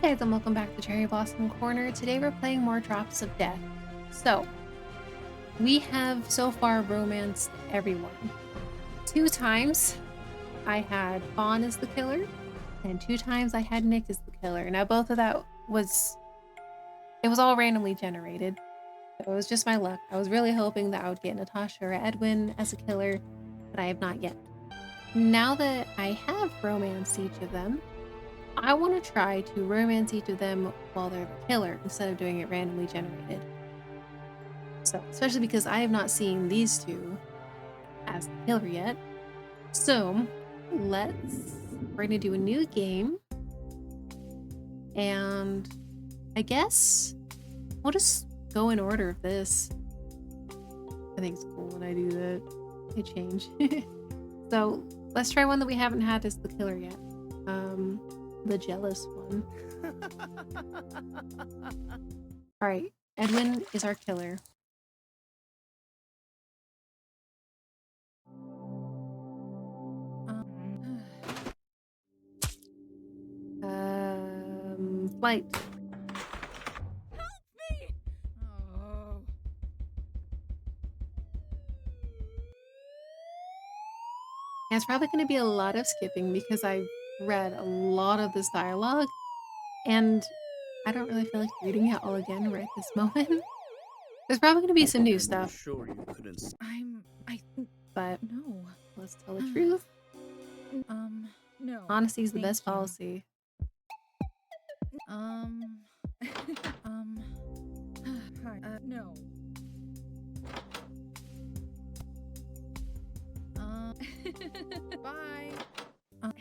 Guys, and welcome back to Cherry Blossom Corner. Today we're playing more Drops of Death. So, we have so far romanced everyone. 2 times I had Fawn as the killer, and 2 times I had Nick as the killer. Now both of that was all randomly generated. So it was just my luck. I was really hoping that I would get Natasha or Edwin as a killer, but I have not yet. Now that I have romanced each of them, I want to try to romance each of them while they're the killer instead of doing it randomly generated. So, especially because I have not seen these two as the killer yet. So, we're going to do a new game. And I guess we'll just go in order of this. I think it's cool when I do that. I change. So, let's try one that we haven't had as the killer yet. The jealous one. All right, Edwin is our killer. Flight. Help me! Oh. Yeah, it's probably going to be a lot of skipping because I've read a lot of this dialogue, and I don't really feel like reading it all again right this moment. There's probably going to be some new stuff, Sure, you couldn't. but No. let's tell the truth. No. Honesty's the Thank best you. policy. Hi. No. Bye.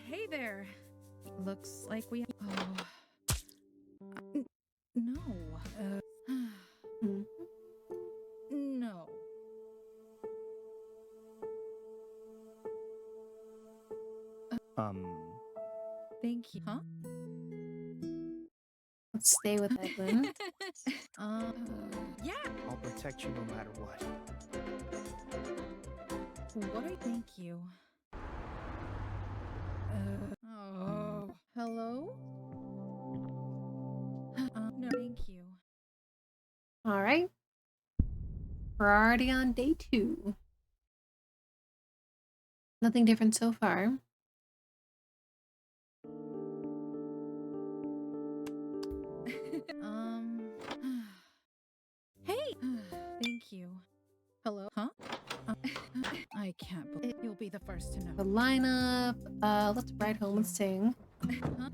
Hey there. Looks like we. No. Mhm. No. Thank you. Huh? Let's stay with Edwin. Yeah. I'll protect you no matter what. What I thank you. Hello? No, thank you. All right. We're already on day 2. Nothing different so far. Hey! Thank you. Hello? Huh? I can't believe you'll be the first to The know. lineup. Let's ride home and sing. Huh?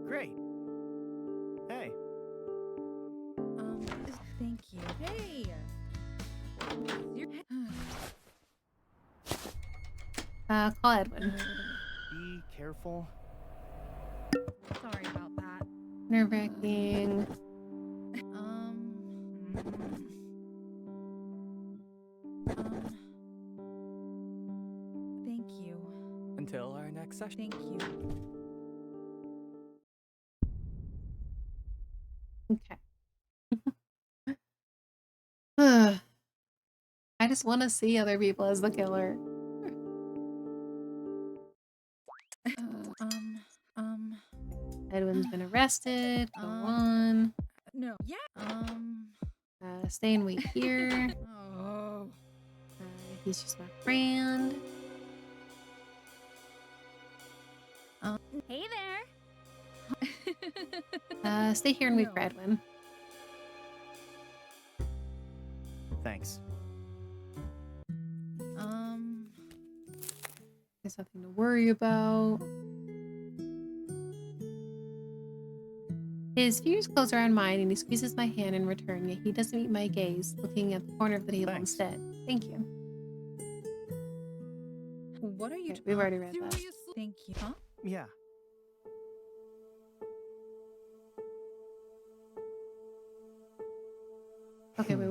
Great. Hey, Thank you. Hey! Call Edwin. be careful. Sorry about that. Nerve-wracking. Thank you. Until our next session. Thank you. Okay. I just want to see other people as the killer. Edwin's been arrested. Go on. No. Yeah. Stay and wait here. Oh. He's just my friend. Hey there. Stay here and wait No. for Edwin. Thanks. There's nothing to worry about. His fingers close around mine and he squeezes my hand in return, yet he doesn't meet my gaze, looking at the corner of the table Thanks. instead. Thank you. What are you? Okay, we've already read that. Seriously? Thank you. Huh? Yeah. Okay, wait.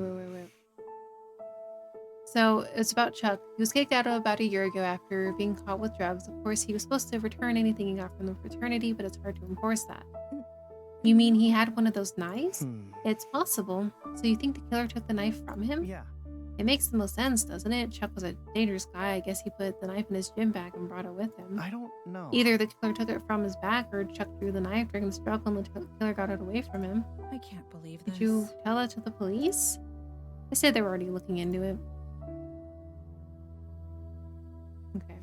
So it's about Chuck. He was kicked out about a year ago after being caught with drugs. Of course, he was supposed to return anything he got from the fraternity, but it's hard to enforce that. You mean he had one of those knives? It's possible. So you think the killer took the knife from him? Yeah. It makes the most sense, doesn't it? Chuck was a dangerous guy. I guess he put the knife in his gym bag and brought it with him. I don't know. Either the killer took it from his back or Chuck threw the knife during the struggle and the killer got it away from him. I can't believe this. Did you tell that to the police? I said they were already looking into it. Okay.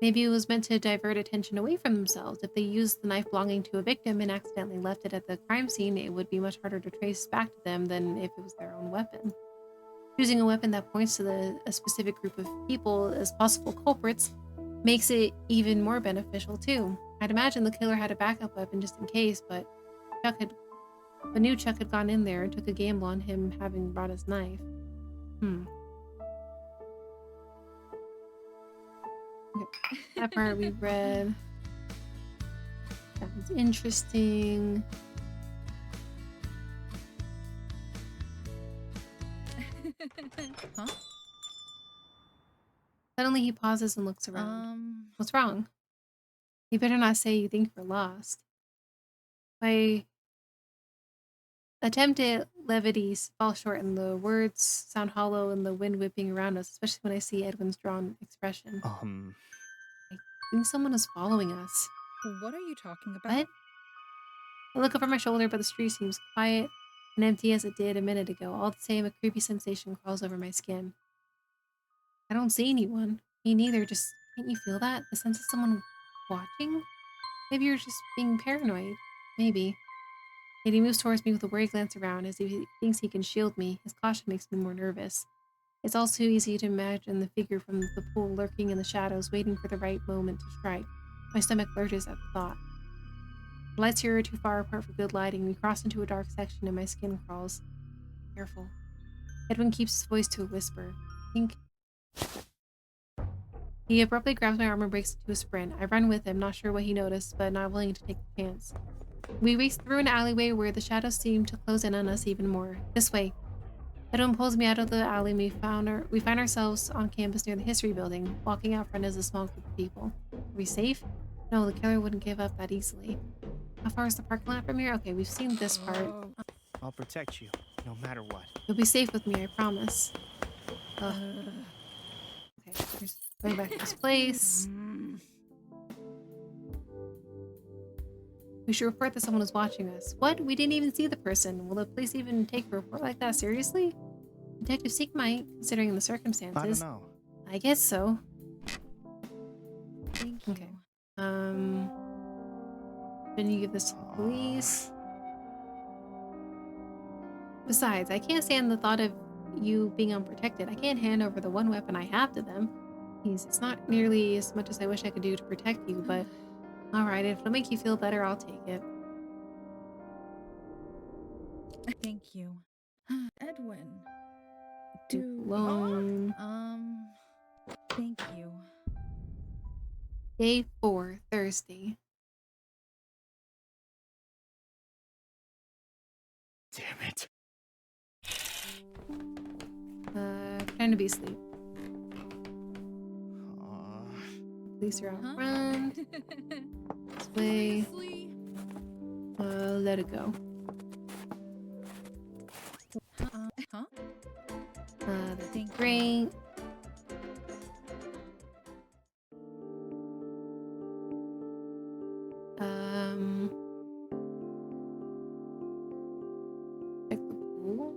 Maybe it was meant to divert attention away from themselves. If they used the knife belonging to a victim and accidentally left it at the crime scene, it would be much harder to trace back to them than if it was their own weapon. Choosing a weapon that points to a specific group of people as possible culprits makes it even more beneficial too. I'd imagine the killer had a backup weapon just in case, but knew Chuck had gone in there and took a gamble on him having brought his knife. Okay. That part we read. Sounds interesting. Huh? Suddenly he pauses and looks around. What's wrong? You better not say you think we're lost. My attempt at levity falls short and the words sound hollow in the wind whipping around us, especially when I see Edwin's drawn expression. I think someone is following us. What are you talking about? What? I look over my shoulder, but the street seems quiet and empty as it did a minute ago. All the same, a creepy sensation crawls over my skin. I don't see anyone. Me neither, just can't you feel that? The sense of someone watching? Maybe you're just being paranoid. Maybe. Yet he moves towards me with a worried glance around as if he thinks he can shield me. His caution makes me more nervous. It's all too easy to imagine the figure from the pool lurking in the shadows, waiting for the right moment to strike. My stomach lurches at the thought. The lights here are too far apart for good lighting. We cross into a dark section and my skin crawls. Careful. Edwin keeps his voice to a whisper. Think. He abruptly grabs my arm and breaks into a sprint. I run with him, not sure what he noticed, but not willing to take the chance. We race through an alleyway where the shadows seem to close in on us even more. This way. Edwin pulls me out of the alley and we find ourselves on campus near the history building. Walking out front is a small group of people. Are we safe? No, the killer wouldn't give up that easily. How far is the parking lot from here? Okay, we've seen this part. I'll protect you, no matter what. You'll be safe with me, I promise. Ugh. Okay, here's going back to this place. We should report that someone is watching us. What? We didn't even see the person. Will the police even take a report like that seriously? Detective Seek might, considering the circumstances. I don't know. I guess so. Thank you. Okay. Then you give this to the police. Besides, I can't stand the thought of you being unprotected. I can't hand over the one weapon I have to them. It's not nearly as much as I wish I could do to protect you, but alright, if it'll make you feel better, I'll take it. Thank you. Edwin. Alone. Thank you. Day 4, Thursday. Damn it. Pretend to be asleep. Police are out front. This way. Let it go. Huh? That's great. Check the pool.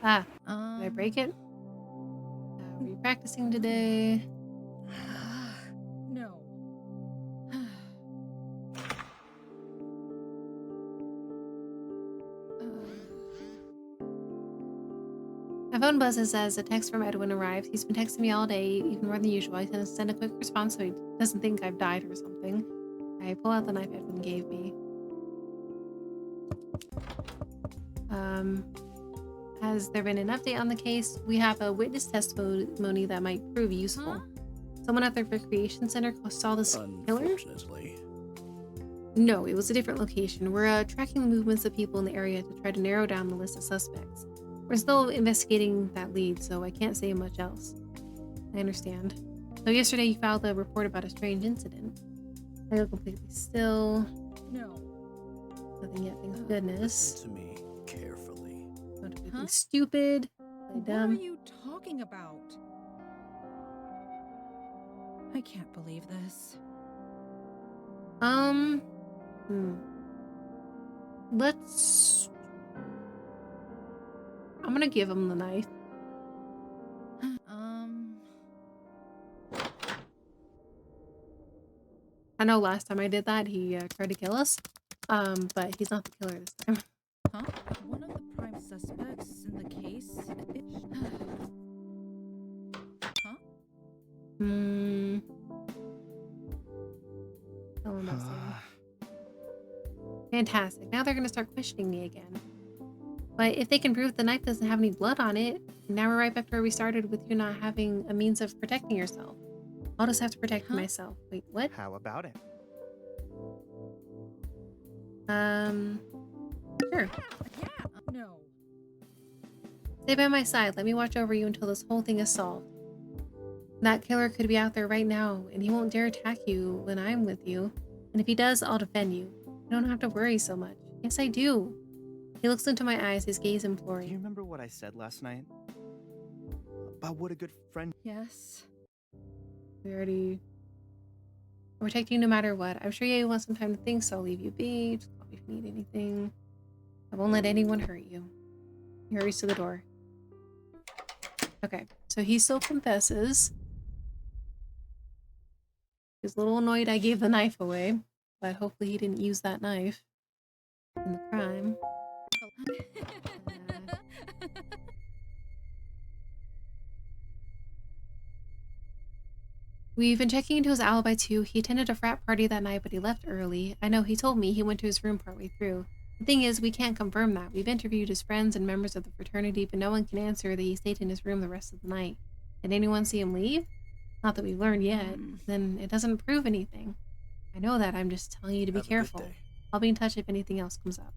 Did I break it? Are you practicing today? No. My phone buzzes as a text from Edwin arrives. He's been texting me all day, even more than usual. I can send a quick response so he doesn't think I've died or something. I pull out the knife Edwin gave me. Has there been an update on the case? We have a witness testimony that might prove useful. Huh? Someone at the recreation center saw this killer? Unfortunately. No, it was a different location. We're tracking the movements of people in the area to try to narrow down the list of suspects. We're still investigating that lead, so I can't say much else. I understand. So yesterday you filed a report about a strange incident. I go completely still. No. Nothing yet, thank goodness. Listen to me carefully. Not to be Huh? stupid. Play What are dumb. you talking about? I can't believe this. Hmm. Let's. I'm gonna give him the knife. I know last time I did that, he tried to kill us. But he's not the killer this time. Huh? One of the prime suspects in the case. Huh? Hmm. Tell him that's it. Fantastic. Now they're gonna start questioning me again. But if they can prove the knife doesn't have any blood on it, now we're right back to where we started with you not having a means of protecting yourself. I'll just have to protect Huh? myself. Wait, what? How about it? Sure. Yeah. No. Stay by my side. Let me watch over you until this whole thing is solved. That killer could be out there right now, and he won't dare attack you when I'm with you. And if he does, I'll defend you. You don't have to worry so much. Yes, I do. He looks into my eyes, his gaze Do you imploring. remember what I said last night? About what a good friend. Yes. We already... I'll protect you no matter what. I'm sure you want some time to think, so I'll leave you be. Just call me if you need anything. I won't let anyone hurt you. He hurries to the door. Okay, so he still confesses. He's a little annoyed I gave the knife away, but hopefully he didn't use that knife in the crime. We've been checking into his alibi too. He attended a frat party that night, but he left early. I know he told me he went to his room partway through. The thing is, we can't confirm that. We've interviewed his friends and members of the fraternity, but no one can answer that he stayed in his room the rest of the night. Did anyone see him leave? Not that we've learned yet. Then it doesn't prove anything. I know that. I'm just telling you to be Have a good careful. day. I'll be in touch if anything else comes up.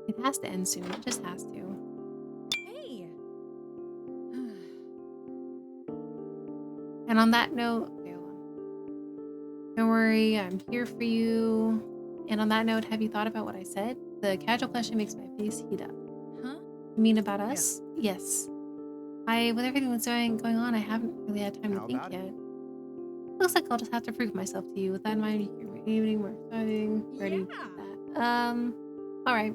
It has to end soon. It just has to. Hey. And on that note, okay, hold on. Don't worry, I'm here for you. And on that note, have you thought about what I said? The casual question makes my face heat up. Huh? You mean about us? Yes. With everything that's going on, I haven't really had time How to think about it? yet. Looks like I'll just have to prove myself to you. With that in mind, you can make evening more exciting. Ready Yeah. for that. All right.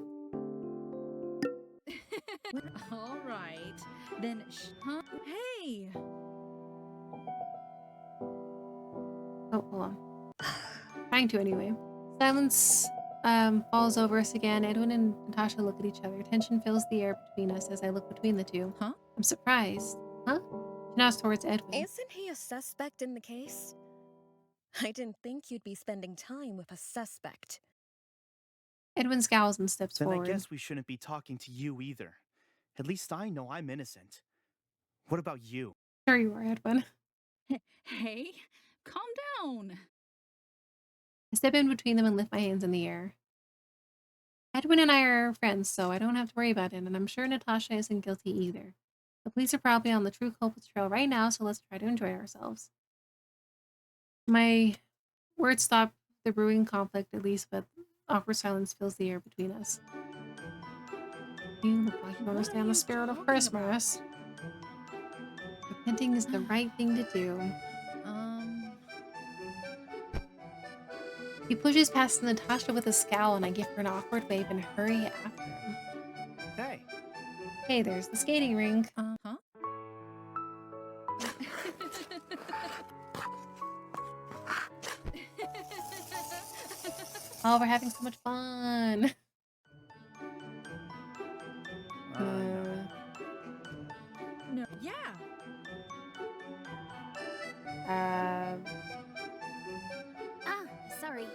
All right. Then, huh? Hey. Oh, hold on. Trying to anyway. Silence falls over us again. Edwin and Natasha look at each other. Tension fills the air between us as I look between the two. Huh? I'm surprised. Huh? She nods towards Edwin. Isn't he a suspect in the case? I didn't think you'd be spending time with a suspect. Edwin scowls and steps Then forward. I guess we shouldn't be talking to you either. At least I know I'm innocent. What about you? Sure you are, Edwin. Hey, calm down. I step in between them and lift my hands in the air. Edwin and I are friends, so I don't have to worry about it, and I'm sure Natasha isn't guilty either. The police are probably on the true culprits trail right now, so let's try to enjoy ourselves. My words stop the brewing conflict, at least, but awkward silence fills the air between us. You look like you What are understand you the spirit of talking Christmas. Repenting is the right thing to do. He pushes past Natasha with a scowl, and I give her an awkward wave and hurry after him. Hey, Hey, there's the skating rink. Huh? Oh, we're having so much fun. no. No. Yeah. Ah, sorry.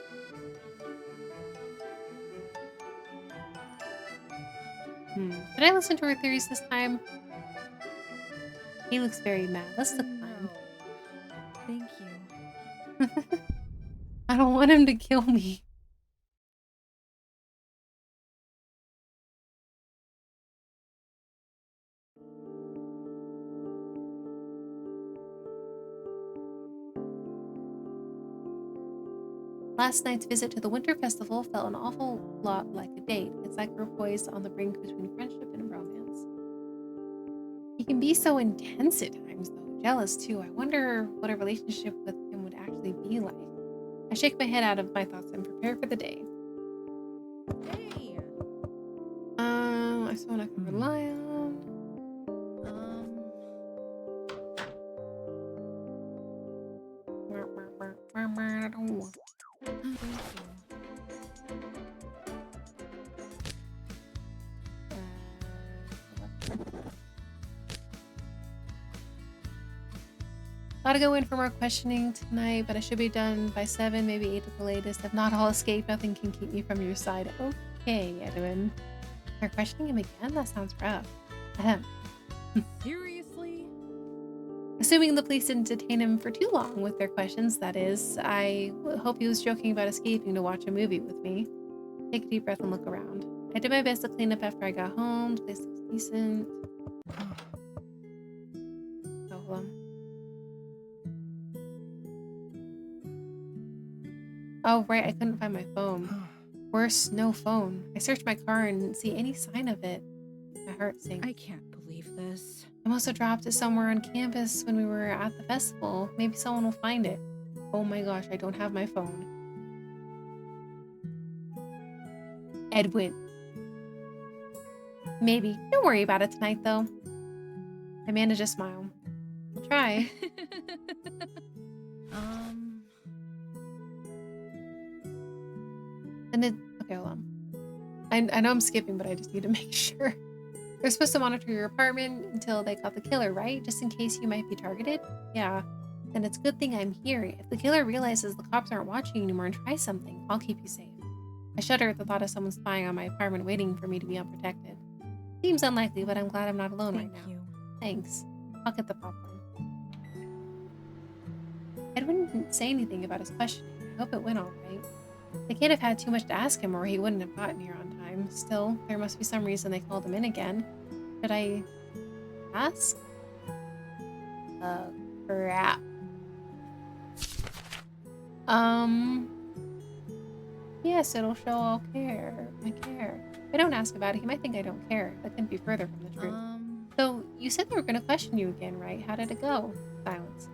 Did I listen to her theories this time? He looks very mad. Let's look fine. Thank you. I don't want him to kill me. Last night's visit to the Winter Festival felt an awful lot like a date. It's like we're poised on the brink between friendship and romance. He can be so intense at times, though. Jealous, too. I wonder what a relationship with him would actually be like. I shake my head out of my thoughts and prepare for the day. Hey. Someone I can rely on. Thank you. Gotta go in for more questioning tonight, but I should be done by 7, maybe 8 at the latest. If not all escape, nothing can keep me from your side. Okay, Edwin. They're questioning him again? That sounds rough. Ahem. Seriously? Assuming the police didn't detain him for too long with their questions, that is, I hope he was joking about escaping to watch a movie with me. Take a deep breath and look around. I did my best to clean up after I got home. The place looks decent. Oh, hold on. Oh, right, I couldn't find my phone. Worse, no phone. I searched my car and didn't see any sign of it. My heart sinks. I can't believe this. I must have dropped it somewhere on campus when we were at the festival. Maybe someone will find it. Oh my gosh, I don't have my phone. Edwin. Maybe. Don't worry about it tonight, though. I managed a smile. I'll try. And it... Okay, hold on. I know I'm skipping, but I just need to make sure. They're supposed to monitor your apartment until they caught the killer, right? Just in case you might be targeted? Yeah. Then it's a good thing I'm here. If the killer realizes the cops aren't watching anymore and tries something, I'll keep you safe. I shudder at the thought of someone spying on my apartment waiting for me to be unprotected. Seems unlikely, but I'm glad I'm not alone right now. Thank you. Thanks. I'll get the popcorn. Edwin didn't say anything about his questioning. I hope it went all right. They can't have had too much to ask him or he wouldn't have gotten here on time. Still, there must be some reason they called him in again. Should I ask? Crap. Yes, it'll show I'll care. I care. If I don't ask about it, he might think I don't care. That couldn't be further from the truth. So, you said they were going to question you again, right? How did it go? Silence.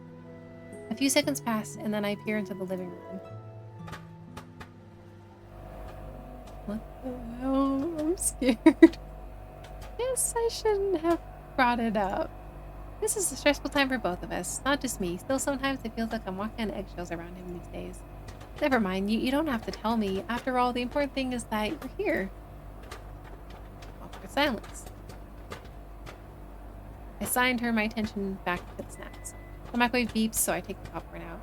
A few seconds pass, and then I peer into the living room. What the hell? I'm scared. Guess I shouldn't have brought it up. This is a stressful time for both of us, not just me. Still, sometimes it feels like I'm walking on eggshells around him these days. Never mind, you don't have to tell me. After all, the important thing is that you're here. Awkward silence. I sigh and turn my attention back to the snacks. The microwave beeps, so I take the popcorn out.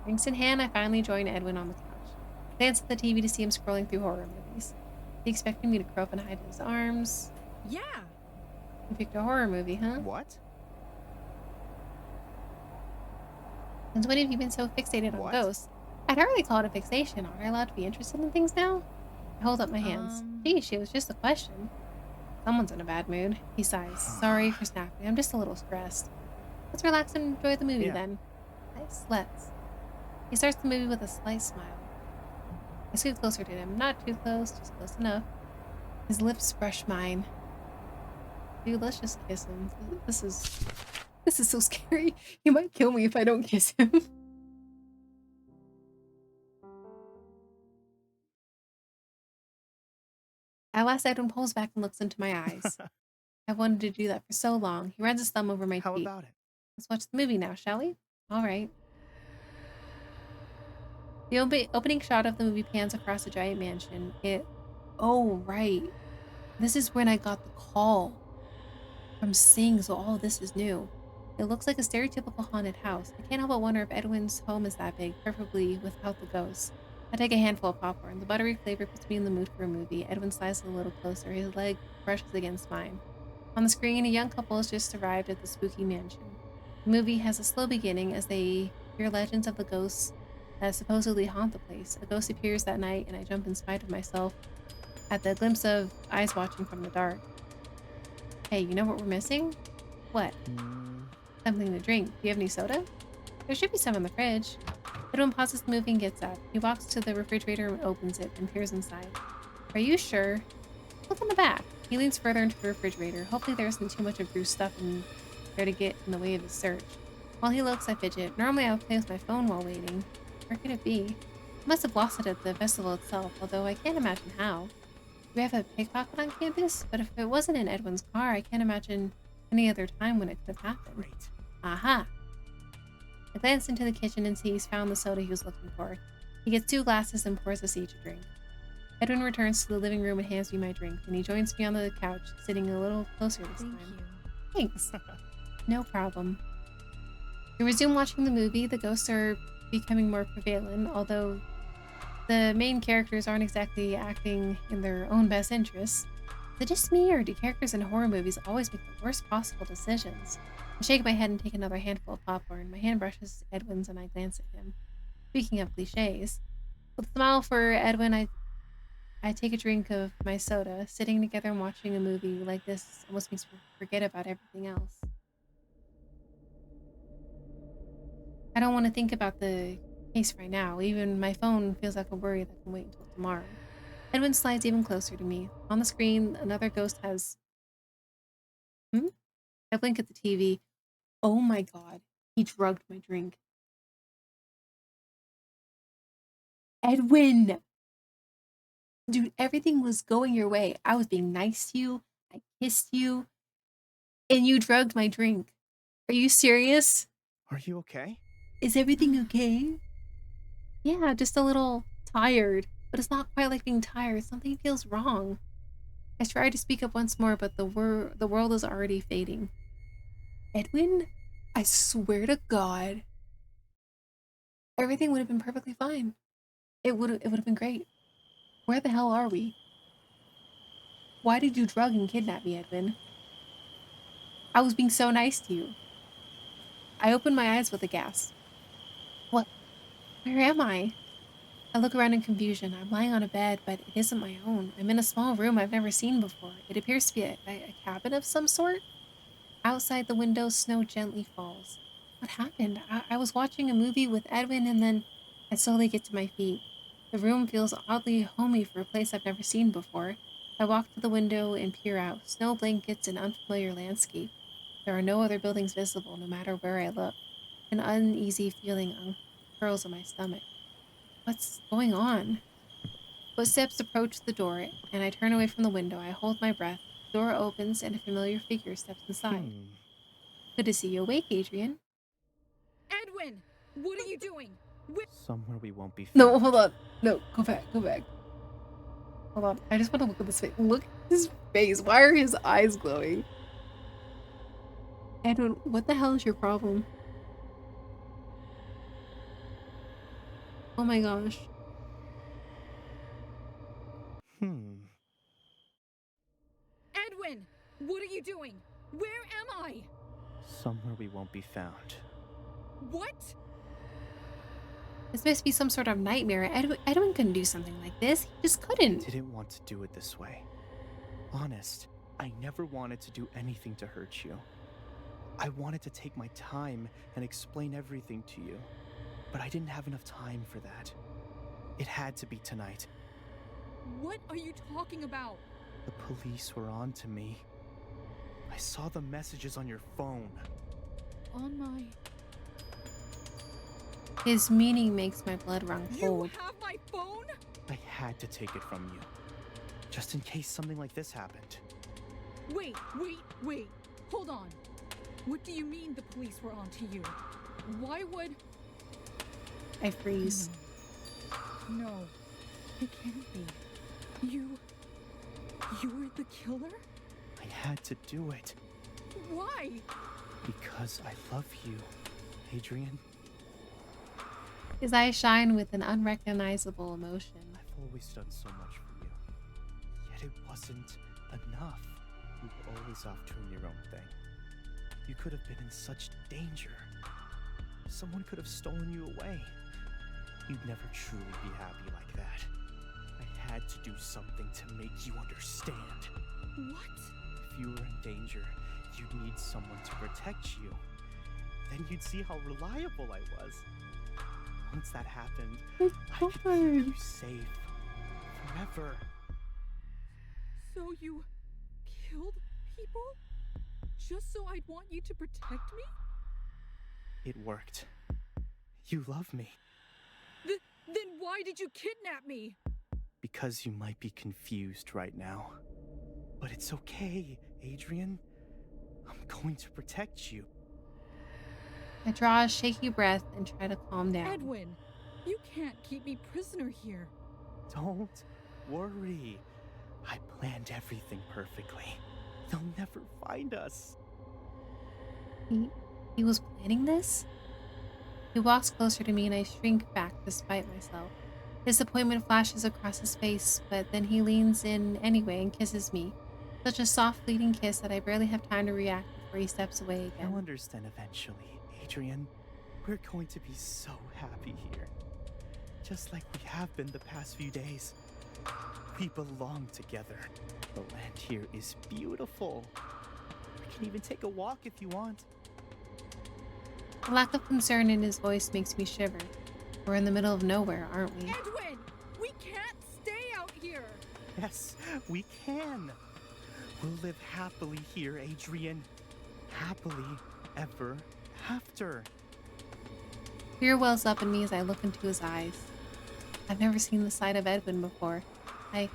Drinks in hand, I finally join Edwin on the couch. I glance at the TV to see him scrolling through horror movies. Is he expecting me to curl up and hide in his arms? Yeah. You picked a horror movie, huh? What? Since when have you been so fixated on What? ghosts? I'd hardly call it a fixation. Aren't I allowed to be interested in things now? I hold up my hands. Geez, it was just a question. Someone's in a bad mood. He sighs. Sorry for snapping. I'm just a little stressed. Let's relax and enjoy the movie then. Nice, let's. He starts the movie with a slight smile. I scoot closer to him. Not too close, just close enough. His lips brush mine. Dude, let's just kiss him. This is so scary. He might kill me if I don't kiss him. At last, Edwin pulls back and looks into my eyes. I've wanted to do that for so long. He runs his thumb over my How cheek. about it? Let's watch the movie now, shall we? All right. The opening shot of the movie pans across a giant mansion. Oh, right. This is when I got the call from Sing, so all this is new. It looks like a stereotypical haunted house. I can't help but wonder if Edwin's home is that big, preferably without the ghosts. I take a handful of popcorn. The buttery flavor puts me in the mood for a movie. Edwin slides a little closer. His leg brushes against mine. On the screen, a young couple has just arrived at the spooky mansion. The movie has a slow beginning as they hear legends of the ghosts that supposedly haunt the place. A ghost appears that night, and I jump in spite of myself at the glimpse of eyes watching from the dark. Hey, you know what we're missing? What? Something to drink. Do you have any soda? There should be some in the fridge. Edwin pauses the movie and gets up. He walks to the refrigerator and opens it and peers inside. Are you sure? Look in the back. He leans further into the refrigerator. Hopefully there isn't too much of Bruce's stuff in there to get in the way of his search. While he looks, I fidget. Normally I would play with my phone while waiting. Where could it be? I must have lost it at the festival itself, although I can't imagine how. Do we have a pickpocket on campus? But if it wasn't in Edwin's car, I can't imagine any other time when it could have happened. Great. Aha! I glance into the kitchen and see he's found the soda he was looking for. He gets 2 glasses and pours us each a drink. Edwin returns to the living room and hands me my drink, and he joins me on the couch, sitting a little closer this Thank time. you. Thanks. No problem. We resume watching the movie. The ghosts are becoming more prevalent, although the main characters aren't exactly acting in their own best interests. Is it just me, or do characters in horror movies always make the worst possible decisions? I shake my head and take another handful of popcorn. My hand brushes Edwin's and I glance at him. Speaking of cliches, with a smile for Edwin, I take a drink of my soda. Sitting together and watching a movie like this almost makes me forget about everything else. I don't want to think about the case right now. Even my phone feels like a worry that can wait until tomorrow. Edwin slides even closer to me. On the screen, another ghost has... I blink at the TV. Oh my god. He drugged my drink. Edwin! Dude, everything was going your way. I was being nice to you. I kissed you. And you drugged my drink. Are you serious? Are you okay? Is everything okay? Yeah, just a little tired. But it's not quite like being tired. Something feels wrong. I try to speak up once more, but the world is already fading. Edwin, I swear to God, everything would have been perfectly fine. It would have been great. Where the hell are we? Why did you drug and kidnap me, Edwin? I was being so nice to you. I opened my eyes with a gasp. What? Where am I? I look around in confusion. I'm lying on a bed, but it isn't my own. I'm in a small room I've never seen before. It appears to be a cabin of some sort. Outside the window, snow gently falls. What happened? I was watching a movie with Edwin, and then I slowly get to my feet. The room feels oddly homey for a place I've never seen before. I walk to the window and peer out. Snow blankets and unfamiliar landscape. There are no other buildings visible, no matter where I look. An uneasy feeling curls in my stomach. What's going on? Footsteps approach the door, and I turn away from the window. I hold my breath. The door opens, and a familiar figure steps inside. Good to see you awake, Adrian. Edwin, what are you doing? Somewhere we won't be found. No, hold on. No, go back. Hold on. I just want to look at this face. Look at his face. Why are his eyes glowing? Edwin, what the hell is your problem? Oh my gosh. Edwin, what are you doing? Where am I? Somewhere we won't be found. What? This must be some sort of nightmare. Edwin couldn't do something like this. He just couldn't. Didn't want to do it this way. Honest, I never wanted to do anything to hurt you. I wanted to take my time and explain everything to you, but I didn't have enough time for that. It had to be tonight. What are you talking about? The police were on to me. I saw the messages on your phone. On my... His meaning makes my blood run cold. You have my phone? I had to take it from you, just in case something like this happened. Wait. Hold on. What do you mean the police were on to you? Why would... I freeze. No, it can't be. You're the killer? I had to do it. Why? Because I love you, Adrian. His eyes shine with an unrecognizable emotion. I've always done so much for you, yet it wasn't enough. You were always off doing your own thing. You could have been in such danger. Someone could have stolen you away. You'd never truly be happy like that. I had to do something to make you understand. What? If you were in danger, you'd need someone to protect you. Then you'd see how reliable I was. Once that happened, Oh I could keep God. you safe forever. So you killed people? Just so I'd want you to protect me? It worked. You love me. Then why did you kidnap me? Because you might be confused right now. But it's okay, Adrian. I'm going to protect you. I draw a shaky breath and try to calm down. Edwin, you can't keep me prisoner here. Don't worry. I planned everything perfectly. They'll never find us. He was planning this? He walks closer to me and I shrink back despite myself. Disappointment flashes across his face, but then he leans in anyway and kisses me. Such a soft, fleeting kiss that I barely have time to react before he steps away You'll again. understand eventually, Adrian. We're going to be so happy here. Just like we have been the past few days. We belong together. The land here is beautiful. We can even take a walk if you want. The lack of concern in his voice makes me shiver. We're in the middle of nowhere, aren't we? Edwin, we can't stay out here. Yes, we can. We'll live happily here, Adrian. Happily ever after. Fear wells up in me as I look into his eyes. I've never seen the side of Edwin before. I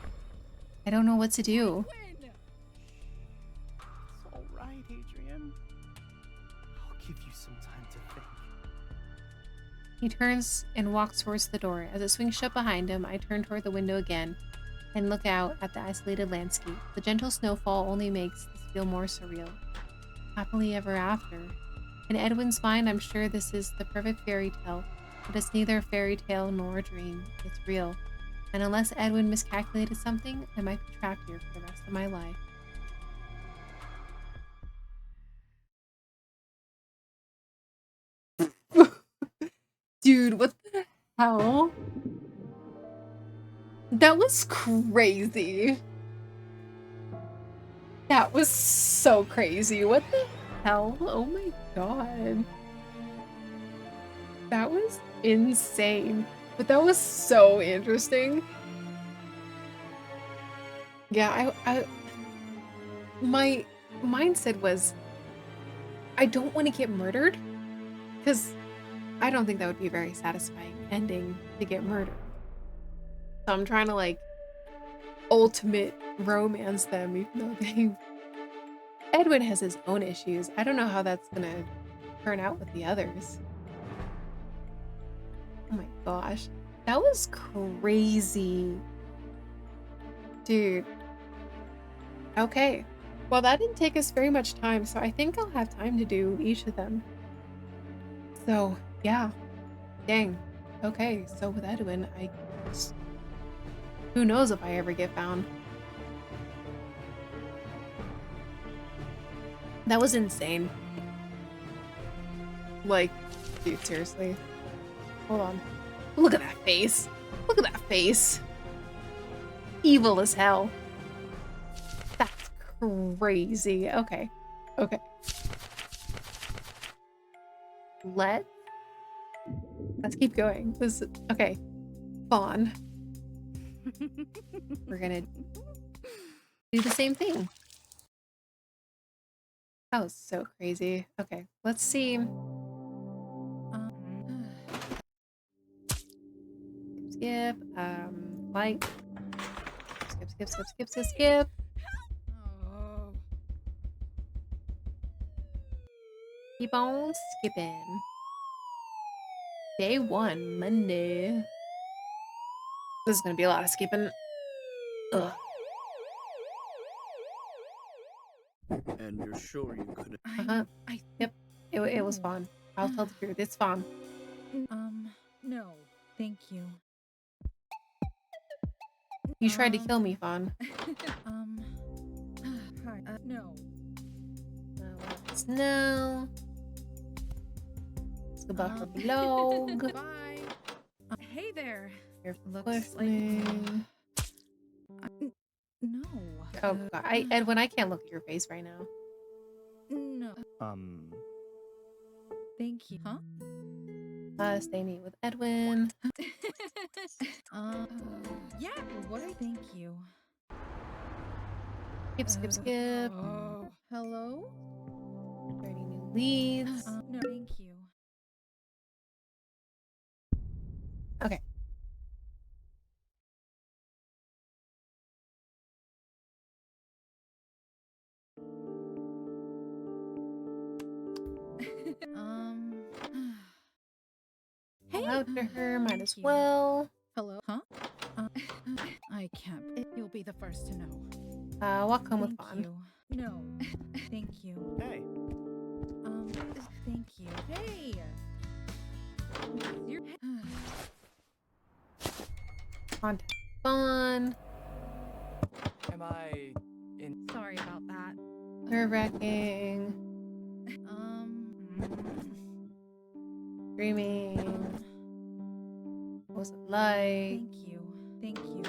don't know what to do. Edwin! It's all right, Adrian. I'll give you some time to think. He turns and walks towards the door. As it swings shut behind him, I turn toward the window again and look out at the isolated landscape. The gentle snowfall only makes this feel more surreal. Happily ever after. In Edwin's mind, I'm sure this is the perfect fairy tale, but it's neither a fairy tale nor a dream. It's real. And unless Edwin miscalculated something, I might be trapped here for the rest of my life. Dude, what the hell? That was crazy. That was so crazy. What the hell? Oh my god. That was insane. But that was so interesting. Yeah, my mindset was I don't want to get murdered because I don't think that would be a very satisfying ending to get murdered. So I'm trying to like ultimate romance them, even though they Edwin has his own issues. I don't know how that's gonna turn out with the others. Oh my gosh. That was crazy. Dude. Okay. Well, that didn't take us very much time, so I think I'll have time to do each of them. So, yeah. Dang. Okay, so with Edwin, who knows if I ever get found. That was insane. Like, dude, seriously. Hold on. Look at that face. Look at that face. Evil as hell. That's crazy. Okay. Okay. Let's keep going. Okay. Fawn. We're gonna do the same thing. That was so crazy. Okay, let's see. Skip. Like. Skip. Oh. Keep on skipping. Day 1, Monday. This is gonna be a lot of skipping. Ugh. And you're sure you couldn't? Yep. It was fun. I'll tell the truth. It's fun. No, thank you. You tried to kill me, Fawn. Hi. No. No. Let's go back for vlog. Bye. Hey there. You're Looks listening. No. Oh god, Edwin, I can't look at your face right now. No. Um, Thank you. Huh? Stay neat with Edwin. Yeah, what I thank you. Skip. Oh, hello? 30 new leads. No, thank you. Okay. Hey, Out to her, might thank as you. well. Hello? Huh? I can't. You'll be the first to know. Welcome with Thank Vaughn. you. No, thank you. Hey, Thank you. Hey. You're Contact Vaughn. am I in? sorry about that. Nerve-wracking. Mm, Dreaming. What was it like? thank you. Thank you.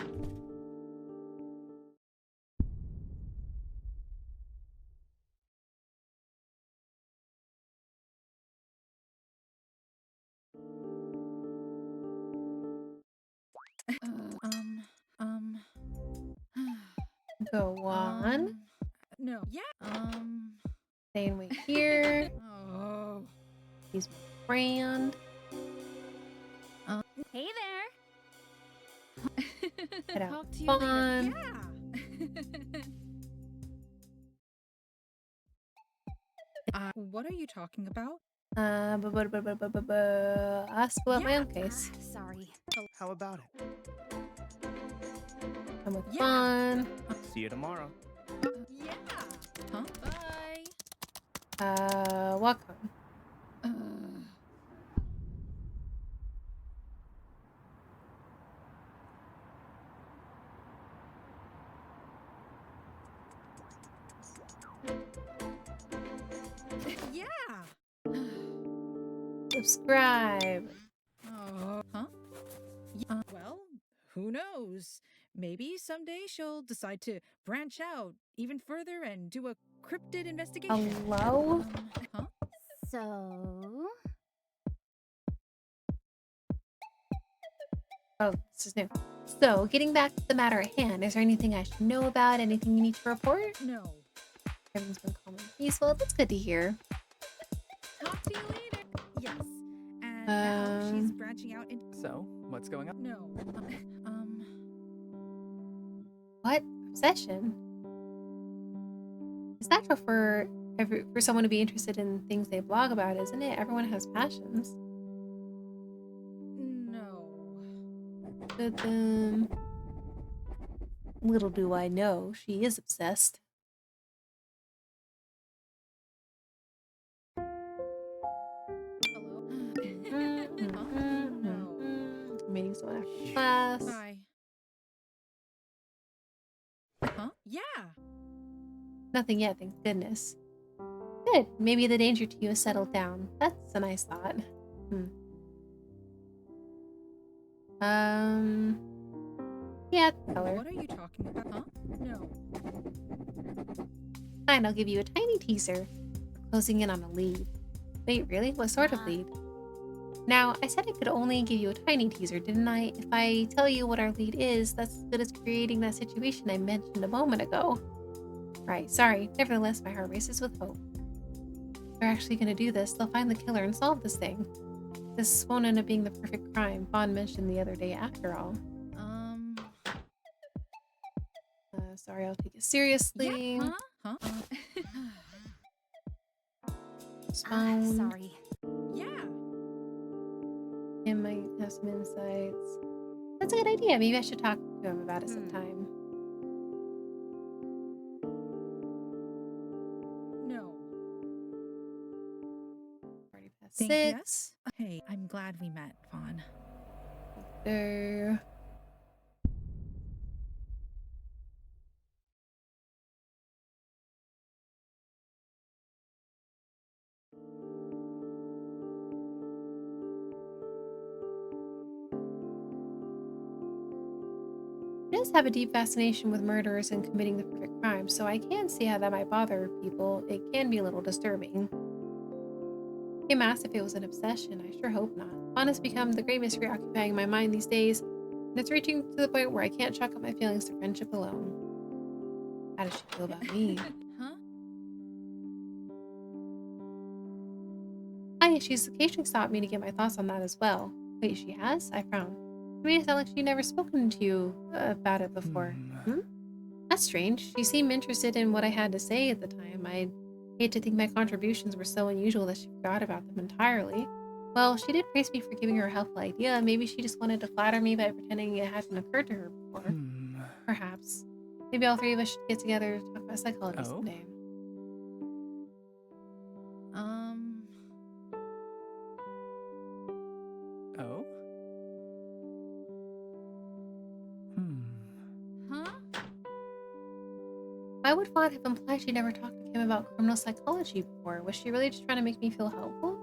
Um, Go on. no. Yeah. Staying wait here. Oh. He's my friend. Hey there. Head out Talk to you fun. later. Yeah. What are you talking about? Ask about my own case. Sorry. How about it? I'm with Yeah. Vaughn. See you tomorrow. Yeah. Huh? Bye. Welcome. Yeah. Subscribe. Oh. Huh? Well, who knows? Maybe someday she'll decide to branch out even further and do a cryptid investigation. Hello? Huh? So, Oh, this is new. So, getting back to the matter at hand, is there anything I should know about? Anything you need to report? No. Everything's been calm and peaceful. That's good to hear. Talk to you later. Yes. And now she's branching out into. So, what's going on? No. What? Obsession? It's natural for someone to be interested in things they blog about, isn't it? Everyone has passions. No. But, little do I know, she is obsessed. Hello? No. Meeting's going after class. Bye. Huh? Yeah. Nothing yet, thank goodness. Good. Maybe the danger to you has settled down. That's a nice thought. Yeah, color. What are you talking about? Huh? No. Fine, I'll give you a tiny teaser. We're closing in on a lead. Wait, really? What sort of lead? Now, I said I could only give you a tiny teaser, didn't I? If I tell you what our lead is, that's as good as creating that situation I mentioned a moment ago. Right, sorry. Nevertheless, my heart races with hope. If they're actually gonna do this, they'll find the killer and solve this thing. This won't end up being the perfect crime Vaughn mentioned the other day after all. Sorry, I'll take it seriously. Yeah. Huh? Phone. sorry. Yeah. Him might have some insights. That's a good idea. Maybe I should talk to him about it sometime. No. Already past Thank 6. yes. Hey, I'm glad we met, Vaughn. There. He does have a deep fascination with murderers and committing the perfect crime, so I can see how that might bother people. It can be a little disturbing. Kim asked if it was an obsession. I sure hope not. Fawn has become the great mystery occupying my mind these days, and it's reaching to the point where I can't chalk up my feelings to friendship alone. How does she feel about me? Huh? Hi, she's occasionally stopped me to get my thoughts on that as well. Wait, she has? I frowned. It made it sound like she'd never spoken to you about it before. Hmm? That's strange. She seemed interested in what I had to say at the time. I hate to think my contributions were so unusual that she forgot about them entirely. Well, she did praise me for giving her a helpful idea. Maybe she just wanted to flatter me by pretending it hadn't occurred to her before. Perhaps. Maybe all three of us should get together to talk about psychology someday. Oh? Huh? Why would Fawn have implied she never talked to Kim about criminal psychology before? Was she really just trying to make me feel helpful?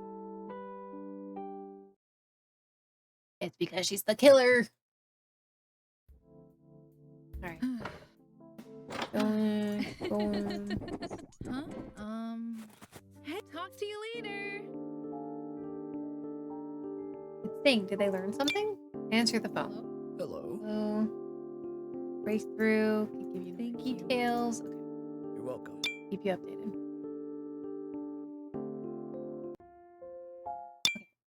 It's because she's the killer. Alright. Going. Huh? Hey, talk to you later. Good thing. Did they learn something? Answer the phone. Hello? Hello. Breakthrough. Can give you Thank the you. details. Okay. You're welcome. Keep you updated.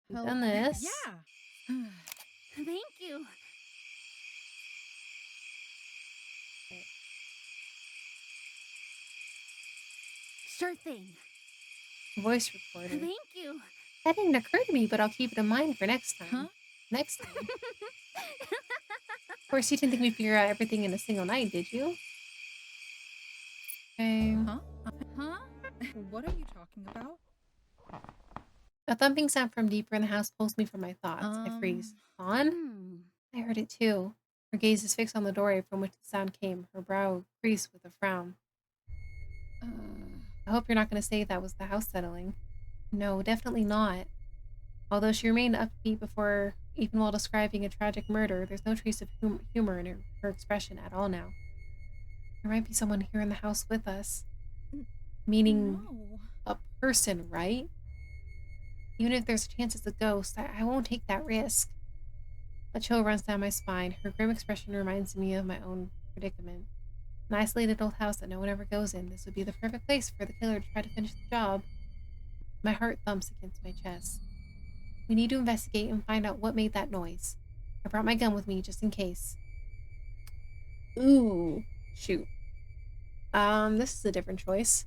We've Hello? done this. Yeah. Thank you. Sure thing. Voice recorder. Thank you. That didn't occur to me, but I'll keep it in mind for next time. Huh? Next time. Of course, you didn't think we'd figure out everything in a single night, did you? Okay. Huh? Huh? What are you talking about? A thumping sound from deeper in the house pulls me from my thoughts. I freeze. On? Hmm. I heard it too. Her gaze is fixed on the doorway from which the sound came, her brow creased with a frown. I hope you're not going to say that was the house settling. No, definitely not. Although she remained upbeat before, even while describing a tragic murder, there's no trace of humor in her expression at all now. There might be someone here in the house with us. Meaning No. a person, right? Even if there's a chance it's a ghost, I won't take that risk. A chill runs down my spine. Her grim expression reminds me of my own predicament. An isolated old house that no one ever goes in. This would be the perfect place for the killer to try to finish the job. My heart thumps against my chest. We need to investigate and find out what made that noise. I brought my gun with me just in case. Ooh. Shoot. This is a different choice.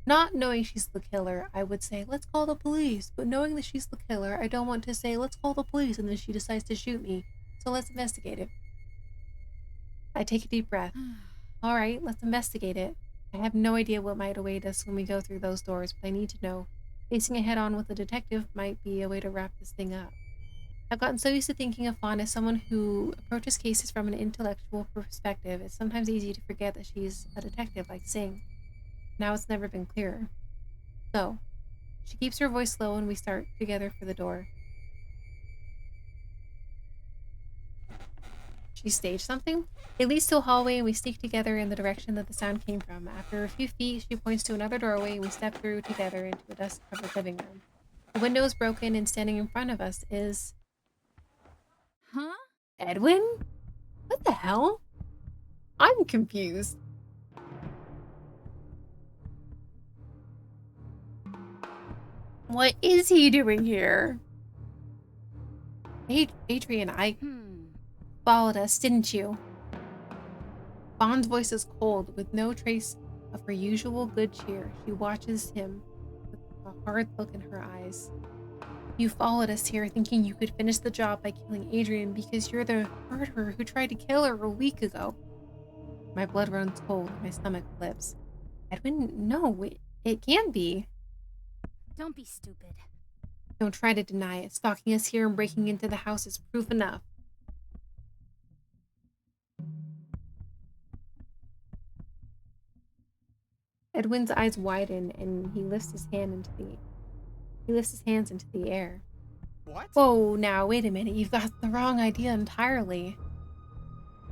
Not knowing she's the killer, I would say, let's call the police. But knowing that she's the killer, I don't want to say, let's call the police, and then she decides to shoot me. So let's investigate it. I take a deep breath. All right, let's investigate it. I have no idea what might await us when we go through those doors, but I need to know. Facing it head on with a detective might be a way to wrap this thing up. I've gotten so used to thinking of Fawn as someone who approaches cases from an intellectual perspective, it's sometimes easy to forget that she's a detective like Singh. Now it's never been clearer. So, she keeps her voice low and we start together for the door. She staged something? It leads to a hallway and we sneak together in the direction that the sound came from. After a few feet, she points to another doorway and we step through together into a dust-covered living room. The window is broken and standing in front of us is... Huh? Edwin? What the hell? I'm confused. What is he doing here? Adrian, I followed us, didn't you? Fawn's voice is cold, with no trace of her usual good cheer. She watches him with a hard look in her eyes. You followed us here thinking you could finish the job by killing Adrian because you're the murderer who tried to kill her a week ago. My blood runs cold, my stomach flips. Edwin, no, it can't be. Don't be stupid. Don't try to deny it. Stalking us here and breaking into the house is proof enough. Edwin's eyes widen and he lifts his hands into the air. What? Whoa, now wait a minute. You've got the wrong idea entirely.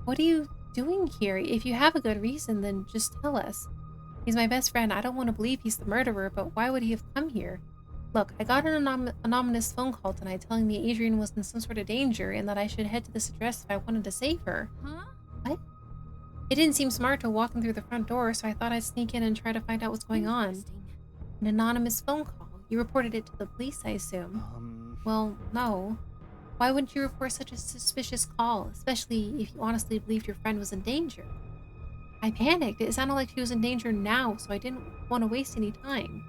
What are you doing here? If you have a good reason, then just tell us. He's my best friend. I don't want to believe he's the murderer, but why would he have come here? Look, I got an anonymous phone call tonight telling me Adrian was in some sort of danger and that I should head to this address if I wanted to save her. Huh? What? It didn't seem smart to walk in through the front door, so I thought I'd sneak in and try to find out what's going on. Interesting. An anonymous phone call. You reported it to the police, I assume. Well, no. Why wouldn't you report such a suspicious call, especially if you honestly believed your friend was in danger? I panicked. It sounded like she was in danger now, so I didn't want to waste any time.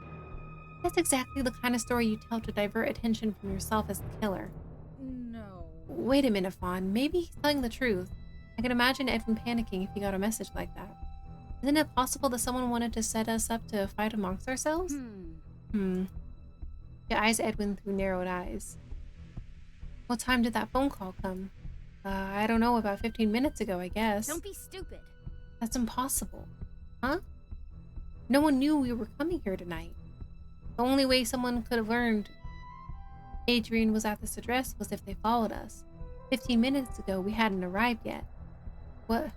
That's exactly the kind of story you tell to divert attention from yourself as the killer. No. Wait a minute, Fawn. Maybe he's telling the truth. I can imagine Edwin panicking if he got a message like that. Isn't it possible that someone wanted to set us up to fight amongst ourselves? She eyes Edwin through narrowed eyes. What time did that phone call come? I don't know, about 15 minutes ago, I guess. Don't be stupid. That's impossible. Huh? No one knew we were coming here tonight. The only way someone could have learned Adrian was at this address was if they followed us. 15 minutes ago, we hadn't arrived yet. What?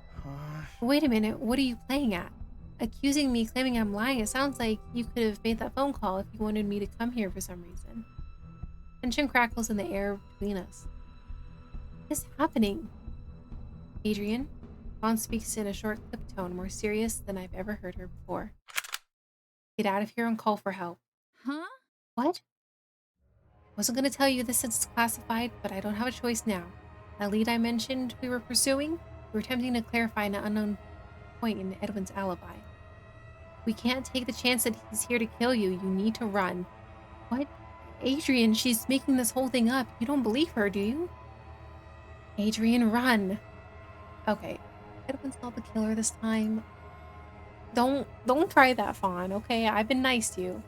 Wait a minute, what are you playing at? Accusing me, claiming I'm lying. It sounds like you could have made that phone call if you wanted me to come here for some reason. Tension crackles in the air between us. What is happening? Adrian? Fawn speaks in a short, clipped tone, more serious than I've ever heard her before. Get out of here and call for help. Huh? What? Wasn't gonna tell you this since it's classified, but I don't have a choice now. That lead I mentioned we were pursuing, we were attempting to clarify an unknown point in Edwin's alibi. We can't take the chance that he's here to kill you. You need to run. What? Adrian, she's making this whole thing up. You don't believe her, do you? Adrian, run. Okay. Edwin's not the killer this time. Don't try that, Fawn, okay? I've been nice to you.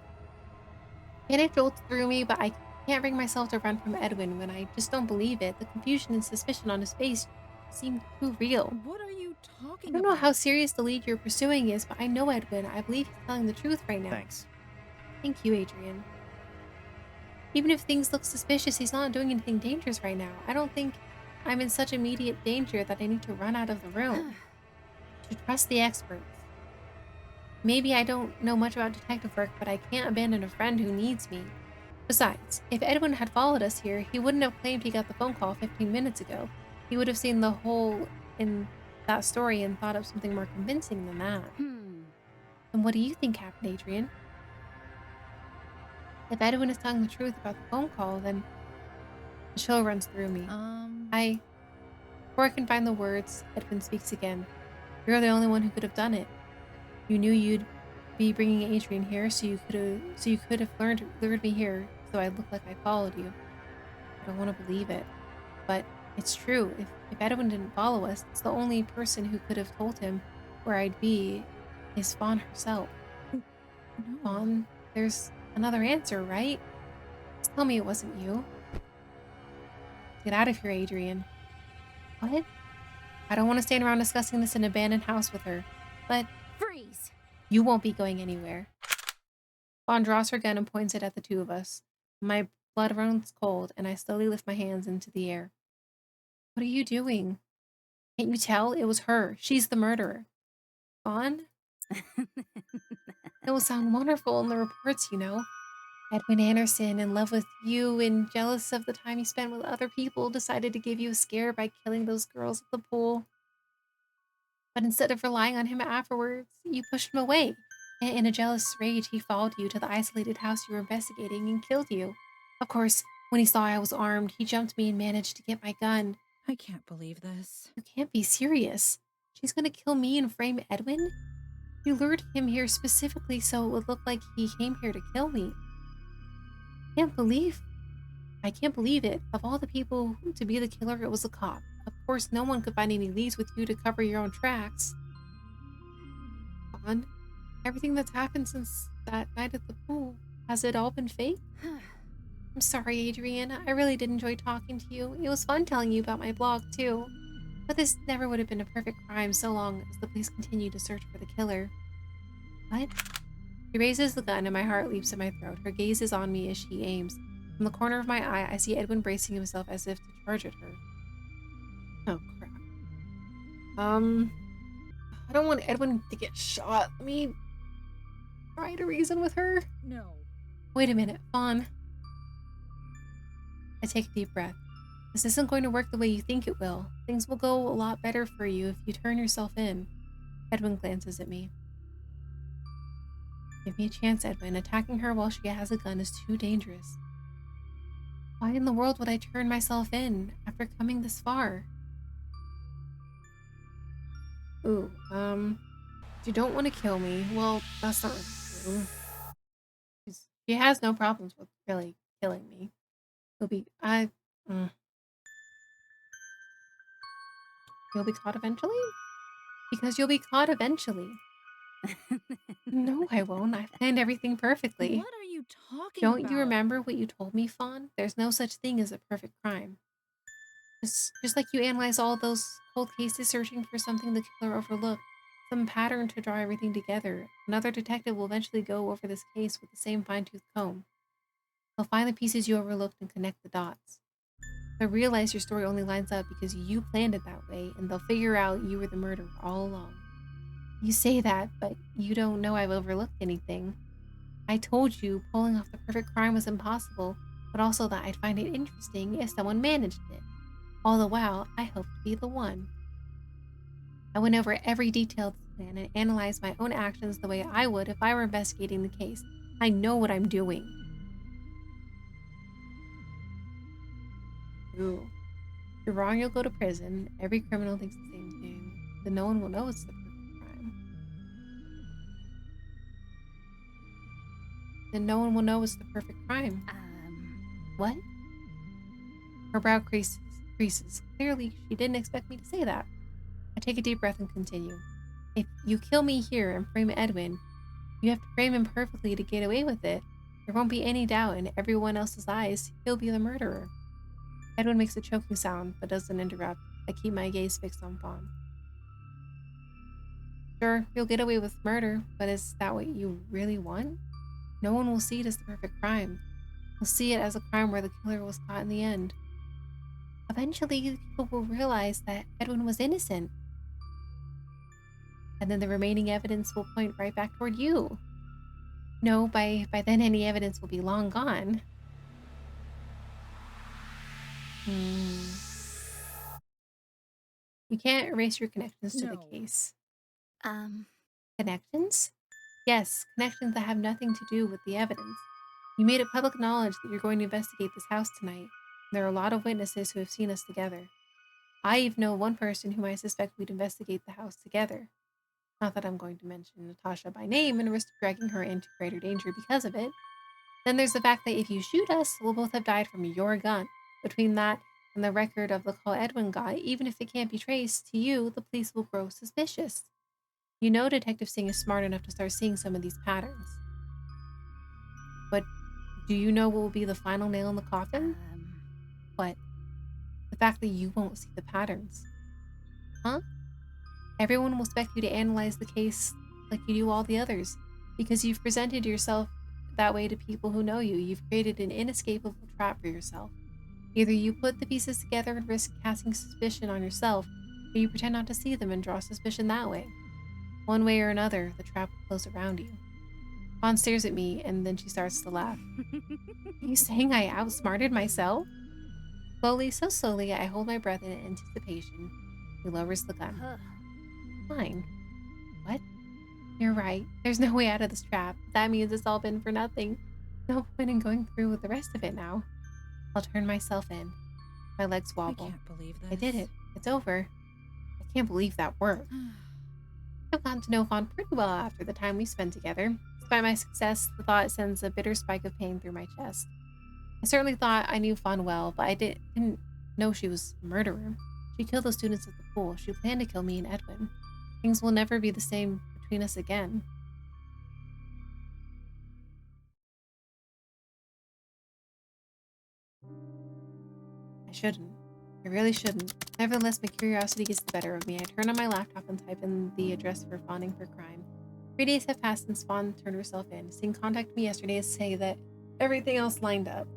Panic jolts through me, but I can't bring myself to run from Edwin when I just don't believe it. The confusion and suspicion on his face seem too real. What are you talking I don't know how serious the lead you're pursuing is, but I know Edwin. I believe he's telling the truth right now. Thanks. Thank you, Adrian. Even if things look suspicious, he's not doing anything dangerous right now. I don't think I'm in such immediate danger that I need to run out of the room. To trust the experts. Maybe I don't know much about detective work, but I can't abandon a friend who needs me. Besides, if Edwin had followed us here, he wouldn't have claimed he got the phone call 15 minutes ago. He would have seen the hole in that story and thought of something more convincing than that. And what do you think happened, Adrian? If Edwin is telling the truth about the phone call, then a chill runs through me. Before I can find the words, Edwin speaks again. You're the only one who could have done it. You knew you'd be bringing Adrian here, so you could have lured me here, so I looked like I followed you. I don't want to believe it, but it's true. If Edwin didn't follow us, it's the only person who could have told him where I'd be is Fawn herself. No. Fawn, there's another answer, right? Just tell me it wasn't you. Get out of here, Adrian. What? I don't want to stand around discussing this in an abandoned house with her, but Freeze! you won't be going anywhere. Fawn draws her gun and points it at the two of us. My blood runs cold, and I slowly lift my hands into the air. What are you doing? Can't you tell? It was her. She's the murderer. Fawn? It will sound wonderful in the reports, you know. Edwin Anderson, in love with you and jealous of the time you spent with other people, decided to give you a scare by killing those girls at the pool. But instead of relying on him afterwards, you pushed him away. And in a jealous rage, he followed you to the isolated house you were investigating and killed you. Of course, when he saw I was armed, he jumped me and managed to get my gun. I can't believe this. You can't be serious. She's gonna kill me and frame Edwin? You lured him here specifically so it would look like he came here to kill me. I can't believe it. Of all the people to be the killer, it was a cop. Of course, no one could find any leads with you to cover your own tracks. Fawn, everything that's happened since that night at the pool, has it all been fake? I'm sorry, Adrian. I really did enjoy talking to you. It was fun telling you about my blog, too. But this never would have been a perfect crime so long as the police continue to search for the killer. What? She raises the gun and my heart leaps in my throat. Her gaze is on me as she aims. From the corner of my eye, I see Edwin bracing himself as if to charge at her. Oh, crap. I don't want Edwin to get shot. Let me try to reason with her. No. Wait a minute, Fawn. I take a deep breath. This isn't going to work the way you think it will. Things will go a lot better for you if you turn yourself in. Edwin glances at me. Give me a chance, Edwin. Attacking her while she has a gun is too dangerous. Why in the world would I turn myself in after coming this far? Ooh, you don't want to kill me. Well, that's not really true. She has no problems with really killing me. You'll be caught eventually? Because you'll be caught eventually. No, I won't. I've planned everything perfectly. What are you talking Don't about? you remember what you told me, Fawn? There's no such thing as a perfect crime. Just like you analyze all those cold cases searching for something the killer overlooked, some pattern to draw everything together, another detective will eventually go over this case with the same fine-tooth comb. They'll find the pieces you overlooked and connect the dots. They'll realize your story only lines up because you planned it that way, and they'll figure out you were the murderer all along. You say that, but you don't know I've overlooked anything. I told you pulling off the perfect crime was impossible, but also that I'd find it interesting if someone managed it. All the while, I hoped to be the one. I went over every detail of the plan and analyzed my own actions the way I would if I were investigating the case. I know what I'm doing. Ooh. If you're wrong, you'll go to prison. Every criminal thinks the same thing. Then no one will know it's the perfect crime. Then no one will know it's the perfect crime. What? Her brow creases. Clearly, she didn't expect me to say that. I take a deep breath and continue. If you kill me here and frame Edwin, you have to frame him perfectly to get away with it. There won't be any doubt in everyone else's eyes he'll be the murderer. Edwin makes a choking sound, but doesn't interrupt. I keep my gaze fixed on Fawn. Sure, you'll get away with murder, but is that what you really want? No one will see it as the perfect crime. They'll see it as a crime where the killer was caught in the end. Eventually, people will realize that Edwin was innocent. And then the remaining evidence will point right back toward you. No, by then any evidence will be long gone. You can't erase your connections to the No. case. Connections? Yes, connections that have nothing to do with the evidence. You made it public knowledge that you're going to investigate this house tonight. There are a lot of witnesses who have seen us together. I even know one person whom I suspect we'd investigate the house together. Not that I'm going to mention Natasha by name and risk dragging her into greater danger because of it. Then there's the fact that if you shoot us, we'll both have died from your gun. Between that and the record of the call Edwin got, even if it can't be traced to you, the police will grow suspicious. You know Detective Singh is smart enough to start seeing some of these patterns. But do you know what will be the final nail in the coffin? What? The fact that you won't see the patterns. Huh? Everyone will expect you to analyze the case like you do all the others, because you've presented yourself that way to people who know you. You've created an inescapable trap for yourself. Either you put the pieces together and risk casting suspicion on yourself, or you pretend not to see them and draw suspicion that way. One way or another, the trap will close around you. Fawn stares at me, and then she starts to laugh. Are you saying I outsmarted myself? Slowly, so slowly, I hold my breath in anticipation. He lowers the gun. Fine. What? You're right. There's no way out of this trap. That means it's all been for nothing. No point in going through with the rest of it now. I'll turn myself in. My legs wobble. I can't believe this. I did it. It's over. I can't believe that worked. I've gotten to know Fawn pretty well after the time we spent together. Despite my success, the thought sends a bitter spike of pain through my chest. I certainly thought I knew Fawn well, but I didn't know she was a murderer. She killed those students at the pool. She planned to kill me and Edwin. Things will never be the same between us again. I shouldn't. I really shouldn't. Nevertheless, my curiosity gets the better of me. I turn on my laptop and type in the address for Fawning for Crime. 3 days have passed since Fawn turned herself in. Singh contacted me yesterday to say that everything else lined up.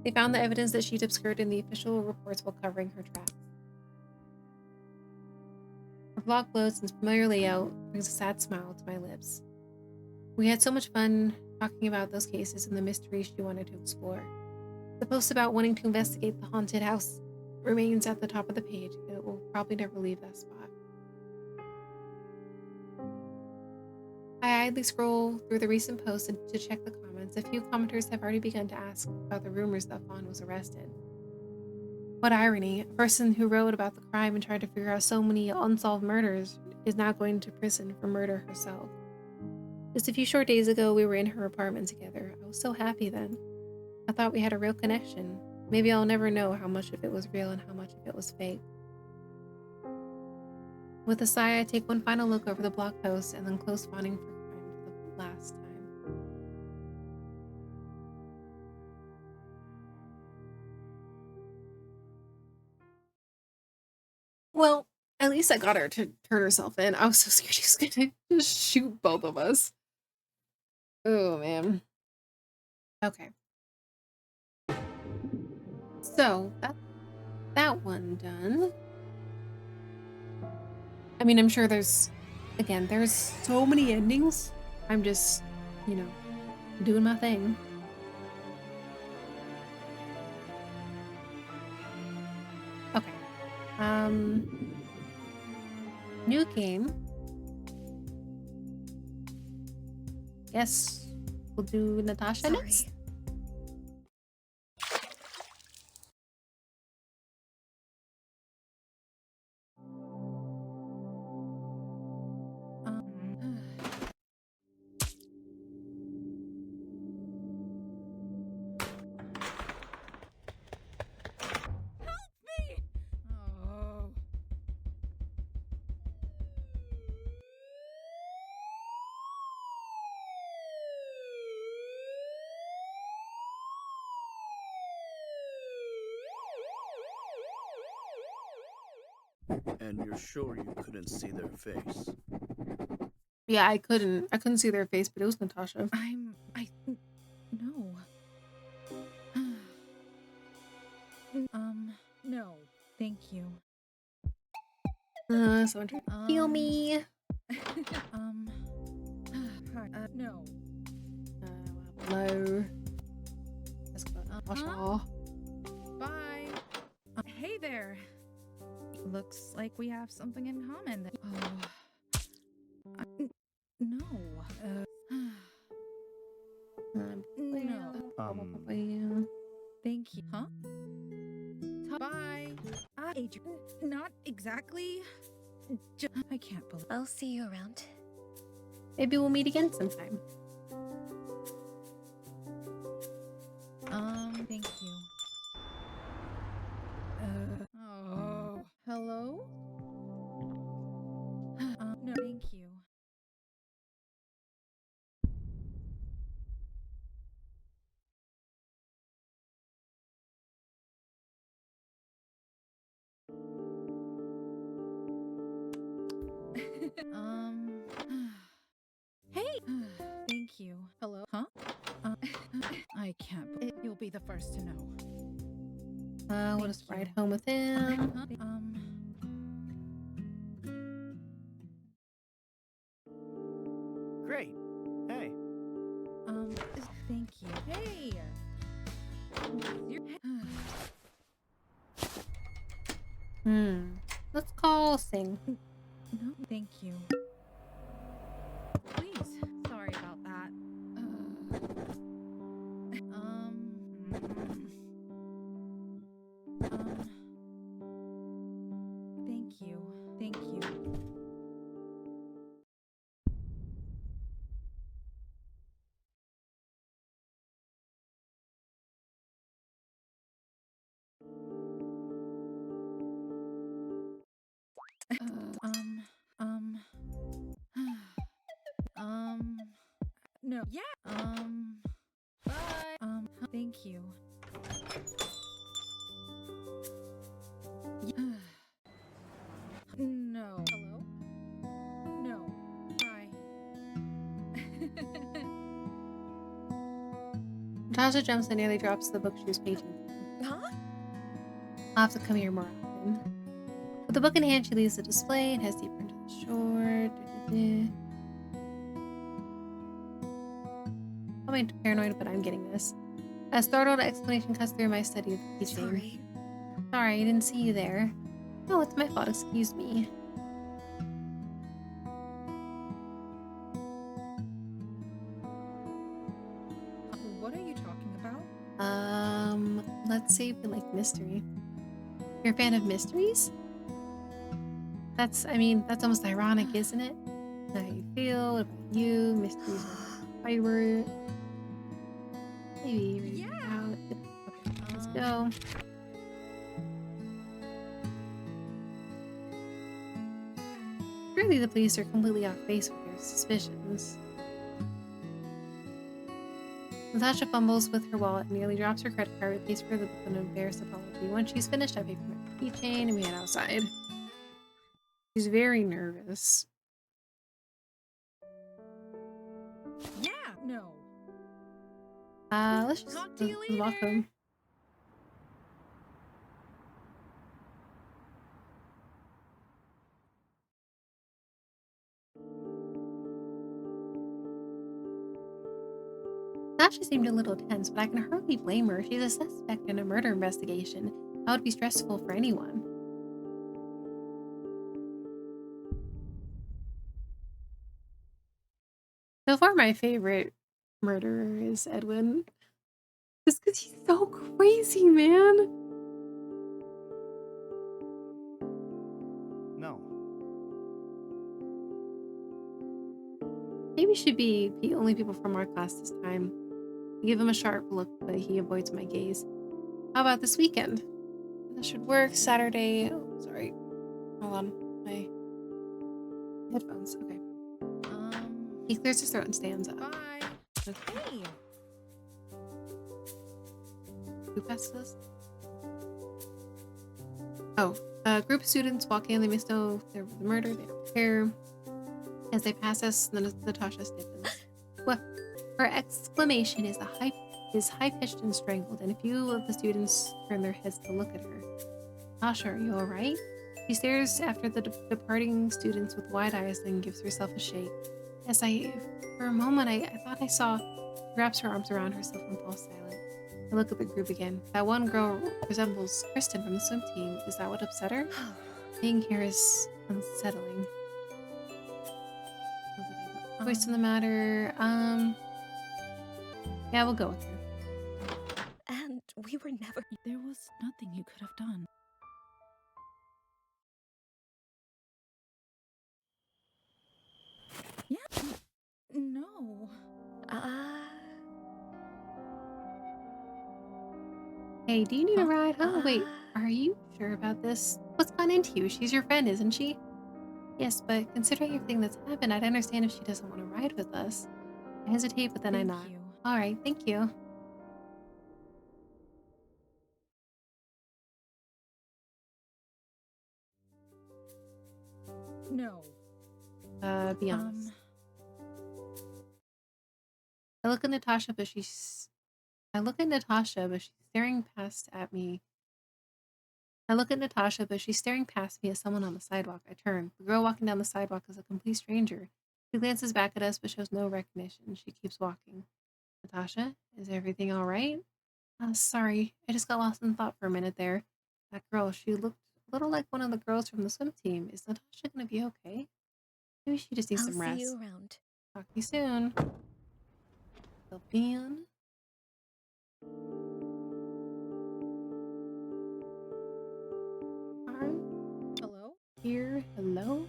They found the evidence that she'd obscured in the official reports while covering her tracks. Our vlog loads and familiar layout brings a sad smile to my lips. We had so much fun talking about those cases and the mysteries she wanted to explore. The post about wanting to investigate the haunted house remains at the top of the page. It will probably never leave that spot. I idly scroll through the recent posts to check the comments. A few commenters have already begun to ask about the rumors that Fawn was arrested. What irony, a person who wrote about the crime and tried to figure out so many unsolved murders is now going to prison for murder herself. Just a few short days ago, we were in her apartment together. I was so happy then. I thought we had a real connection. Maybe I'll never know how much of it was real and how much of it was fake. With a sigh, I take one final look over the blog post and then close fawning for crime for the last time. Well, at least I got her to turn herself in. I was so scared she was gonna just shoot both of us. Oh, man. Okay. So, that's that one done. I mean, I'm sure there's so many endings. I'm just, doing my thing. Okay. New game. Guess we'll do Natasha next. And you're sure you couldn't see their face? Yeah, I couldn't see their face, but it was Natasha. No. No, thank you. Someone tried to heal me. No. Hello. Let's go. Huh? Bye. Hey there. Looks like we have something in common. No. No. Thank you. Huh? Bye. Not exactly. I can't believe. I'll see you around. Maybe we'll meet again sometime. Thank you. Hello? No, thank you. Hey! Thank you. Hello? Huh? I can't. You'll be the first to know. We'll just ride home with him. Great. Hey. Thank you. Hey! Let's call Sing. No, thank you. Please. Sorry about that. Thank you. Thank you. No. Yeah. Bye. Thank you. No. Hello? No. Bye. Natasha jumps and nearly drops the book she was paging. Huh? I'll have to come here more often. With the book in hand, she leaves the display and heads deeper into the shore. Probably paranoid, but I'm getting this. A startled exclamation cuts through my study of the keychain. Sorry. Sorry, I didn't see you there. Oh, it's my fault. Excuse me. What are you talking about? Let's see if you like mystery. You're a fan of mysteries? I mean, that's almost ironic, isn't it? How you feel, what about you, mysteries are your favorite. Maybe read it out. Okay, let's go. Surely the police are completely off base with their suspicions. Natasha fumbles with her wallet and nearly drops her credit card, pays for the book with an embarrassed apology. Once she's finished, I pay for my keychain and we head outside. She's very nervous. Yeah, no. Let's just Talk to you walk later. home. Natasha seemed a little tense, but I can hardly blame her. She's a suspect in a murder investigation. That would be stressful for anyone. So far, my favorite murderer is Edwin. Just because he's so crazy, man. No. Maybe should be the only people from our class this time. I give him a sharp look, but he avoids my gaze. How about this weekend? That should work. Saturday. Oh, sorry. Hold on. My headphones. Okay. He clears his throat and stands up. Bye. Hey. Who passes us? Oh, a group of students walk in. They may know there was a murder. They don't care. As they pass us, Natasha stiffens. What? Her exclamation is high-pitched and strangled, and a few of the students turn their heads to look at her. Natasha, are you all right? She stares after the departing students with wide eyes, then gives herself a shake. Yes, for a moment, I thought I saw. She wraps her arms around herself and falls silent. I look at the group again. That one girl resembles Kristen from the swim team. Is that what upset her? Being here is unsettling. Voice in the matter. Yeah, we'll go with her. And we were never. There was nothing you could have done. Yeah. No. Hey, do you need a ride? Oh, wait. uh, Are you sure about this? What's gone into you? She's your friend, isn't she? Yes, but considering everything that's happened, I'd understand if she doesn't want to ride with us. I hesitate, but then I Thank nod. you. All right, thank you. No. Be honest. I look at Natasha, but she's staring past at me. I look at Natasha, but she's staring past me as someone on the sidewalk. I turn. The girl walking down the sidewalk is a complete stranger. She glances back at us, but shows no recognition. She keeps walking. Natasha, is everything all right? Sorry, I just got lost in thought for a minute there. That girl, she looked a little like one of the girls from the swim team. Is Natasha gonna be okay? Maybe she just needs I'll some see rest. you around. Talk to you soon. Sylvian. Hello? Here, hello?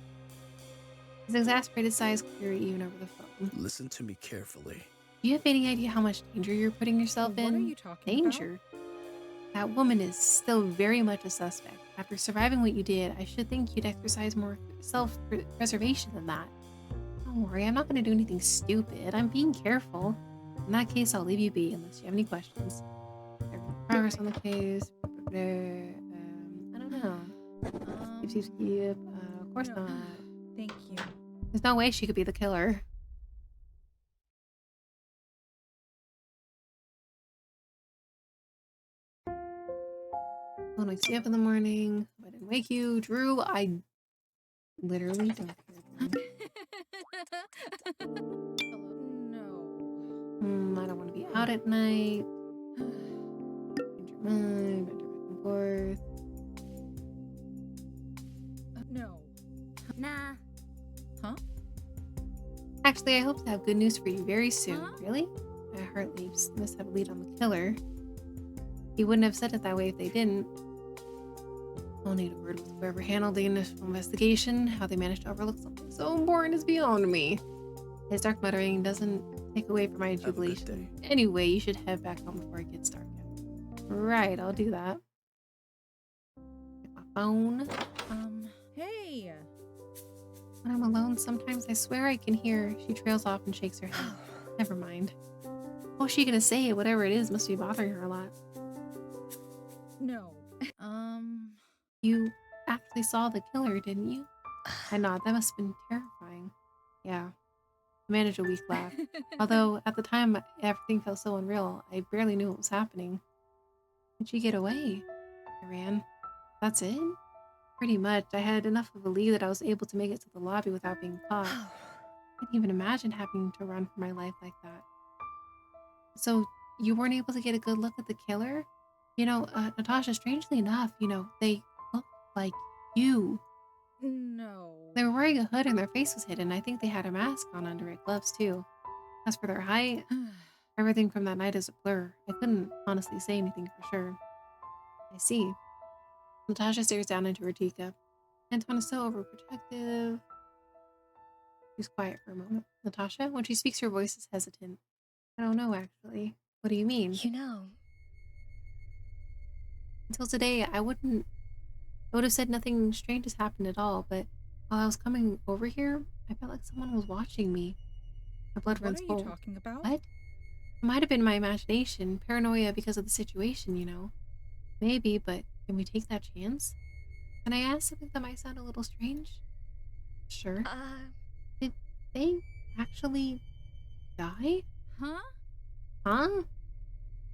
His exasperated sigh is clear even over the phone. Listen to me carefully. Do you have any idea how much danger you're putting yourself What in? are you talking Danger? That woman is still very much a suspect. After surviving what you did, I should think you'd exercise more self-preservation than that. Don't worry, I'm not going to do anything stupid. I'm being careful. In that case, I'll leave you be unless you have any questions. Progress on the case. I don't know. Keep. Of course no. not. Thank you. There's no way she could be the killer. When we stay up in the morning, I didn't can wake you. Drew, I literally don't care. No. I don't want to be out at night. Change your mind, back and forth. No. Nah. Huh? Actually, I hope to have good news for you very soon. Huh? Really? My heart leaps. They must have a lead on the killer. He wouldn't have said it that way if they didn't. I'll need a word with whoever handled the initial investigation. How they managed to overlook something so important is beyond me. His dark muttering doesn't take away from my Have a good jubilation. day. Anyway, you should head back home before it gets dark. Right, I'll do that. Check my phone. Hey. When I'm alone, sometimes I swear I can hear. She trails off and shakes her head. Never mind. What's she gonna say? Whatever it is must be bothering her a lot. No. You actually saw the killer, didn't you? I nod. That must have been terrifying. Yeah. I managed a weak laugh. Although, at the time, everything felt so unreal, I barely knew what was happening. How'd she get away? I ran. That's it? Pretty much. I had enough of a lead that I was able to make it to the lobby without being caught. I couldn't even imagine having to run for my life like that. So, you weren't able to get a good look at the killer? You know, Natasha, strangely enough, they looked like you. No. They were wearing a hood and their face was hidden. I think they had a mask on under it, gloves too. As for their height, everything from that night is a blur. I couldn't honestly say anything for sure. I see. Natasha stares down into her teacup. Anton is so overprotective. She's quiet for a moment. Natasha, when she speaks, her voice is hesitant. I don't know, actually. What do you mean? You know, Until today, I would have said nothing strange has happened at all, but while I was coming over here, I felt like someone was watching me. My blood What runs are you cold. talking about? What? It might have been my imagination, paranoia because of the situation. Maybe, but can we take that chance? Can I ask something that might sound a little strange? Sure. Did they actually die? Huh? Huh?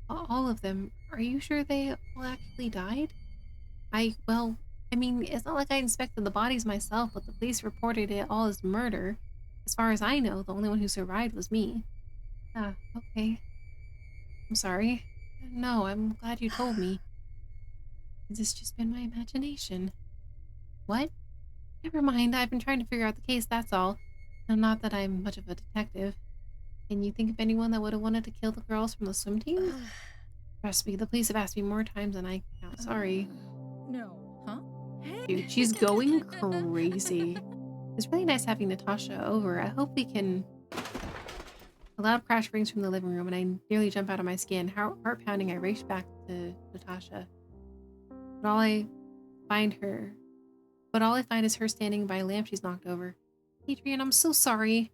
All of them. Are you sure they all actually died? I mean, it's not like I inspected the bodies myself, but the police reported it all as murder. As far as I know, the only one who survived was me. Ah, okay. I'm sorry. No, I'm glad you told me. Has this just been my imagination? What? Never mind, I've been trying to figure out the case, that's all. And not that I'm much of a detective. Can you think of anyone that would have wanted to kill the girls from the swim team? Trust me, the police have asked me more times than I can count. Sorry. No. Huh? Hey. Dude, she's going crazy. It's really nice having Natasha over. I hope we can... A loud crash rings from the living room and I nearly jump out of my skin. Heart pounding, I race back to Natasha. But all I find is her standing by a lamp she's knocked over. Adrian, I'm so sorry.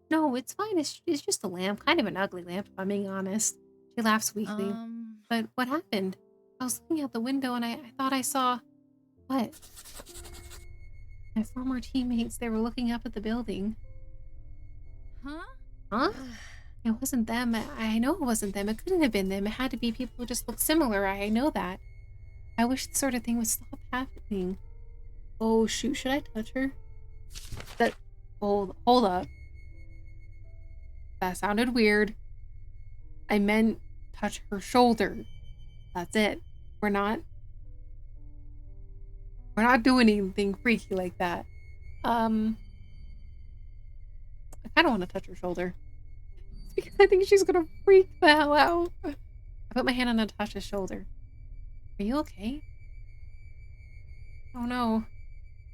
No, it's fine. It's just a lamp. Kind of an ugly lamp, if I'm being honest. She laughs weakly. But what happened? I was looking out the window and I thought I saw... What? My former teammates, they were looking up at the building. Huh? Huh? It wasn't them. I know it wasn't them. It couldn't have been them. It had to be people who just looked similar. I know that. I wish this sort of thing would stop happening. Oh, shoot. Should I touch her? Hold up. That sounded weird. I meant touch her shoulder. That's it. We're not doing anything freaky like that. I kind of want to touch her shoulder. It's because I think she's gonna freak the hell out. I put my hand on Natasha's shoulder. Are you okay? Oh no.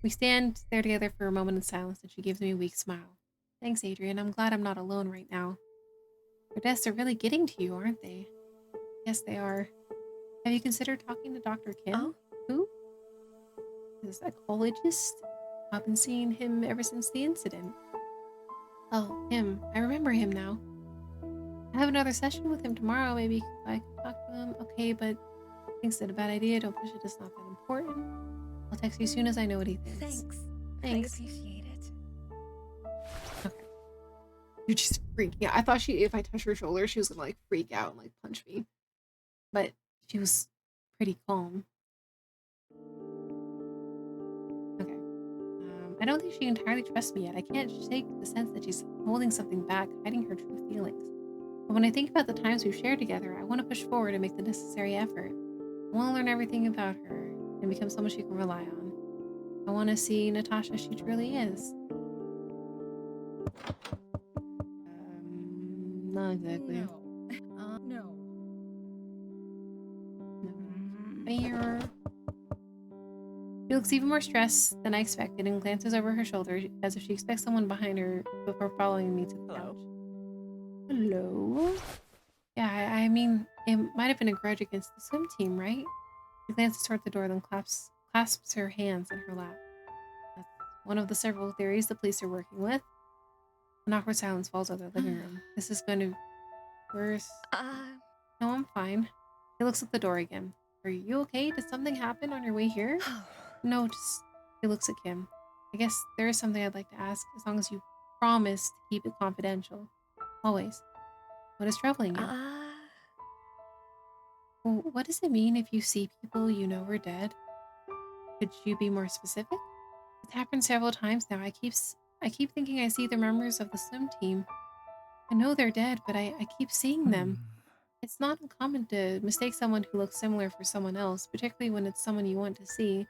We stand there together for a moment in silence and she gives me a weak smile. Thanks, Adrian. I'm glad I'm not alone right now. Your deaths are really getting to you, aren't they? Yes, they are. Have you considered talking to Dr. Kim? Oh? Who? The psychologist. I've been seeing him ever since the incident. Oh, him. I remember him now. I have another session with him tomorrow. Maybe I can talk to him. Okay, but I think it's a bad idea. Don't push it. It's not that important. I'll text you as soon as I know what he thinks. Thanks. I appreciate it. Okay. You're just freaking out. I thought if I touched her shoulder, she was gonna like freak out and like punch me. But she was pretty calm. I don't think she entirely trusts me yet. I can't shake the sense that she's holding something back, hiding her true feelings. But when I think about the times we've shared together, I want to push forward and make the necessary effort. I want to learn everything about her and become someone she can rely on. I want to see Natasha as she truly is. Not exactly. No. No. Bear. She looks even more stressed than I expected and glances over her shoulder as if she expects someone behind her before following me to the couch. Hello? Yeah, I mean, it might have been a grudge against the swim team, right? She glances toward the door, then clasps her hands in her lap. That's one of the several theories the police are working with. An awkward silence falls over the living room. This is going to be worse. No, I'm fine. He looks at the door again. Are you okay? Did something happen on your way here? No, just... He looks at Kim. I guess there is something I'd like to ask, as long as you promise to keep it confidential. Always. What is troubling you? Well, what does it mean if you see people you know are dead? Could you be more specific? It's happened several times now. I keep thinking I see the members of the swim team. I know they're dead, but I keep seeing them. It's not uncommon to mistake someone who looks similar for someone else, particularly when it's someone you want to see.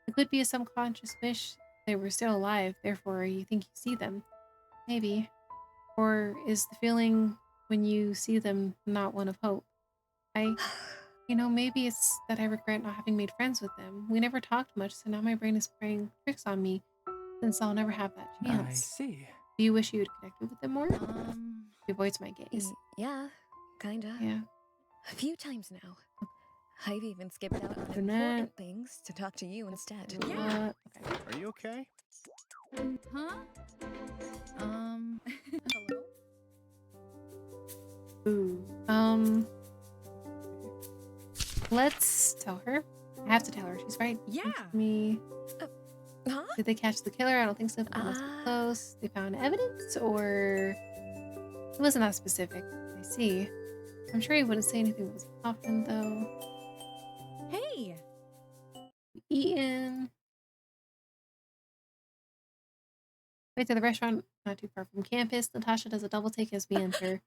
It could be a subconscious wish they were still alive, therefore you think you see them. Maybe. Or is the feeling when you see them not one of hope? Maybe it's that I regret not having made friends with them. We never talked much, so now my brain is playing tricks on me, since I'll never have that chance. I see. Do you wish you had connected with them more? She avoids my gaze. Yeah, kinda. Yeah. A few times now. I've even skipped out on Good night. important things to talk to you instead. Yeah. Okay. Are you okay? Huh? Hello? Ooh. Let's tell her. I have to tell her. She's right. Yeah. next to me. Huh? Did they catch the killer? I don't think so. But they must be close. They found evidence, or it wasn't that specific. I see. I'm sure he wouldn't say anything that was confident, though. Hey! Eaten. Right to the restaurant, not too far from campus. Natasha does a double take as we enter.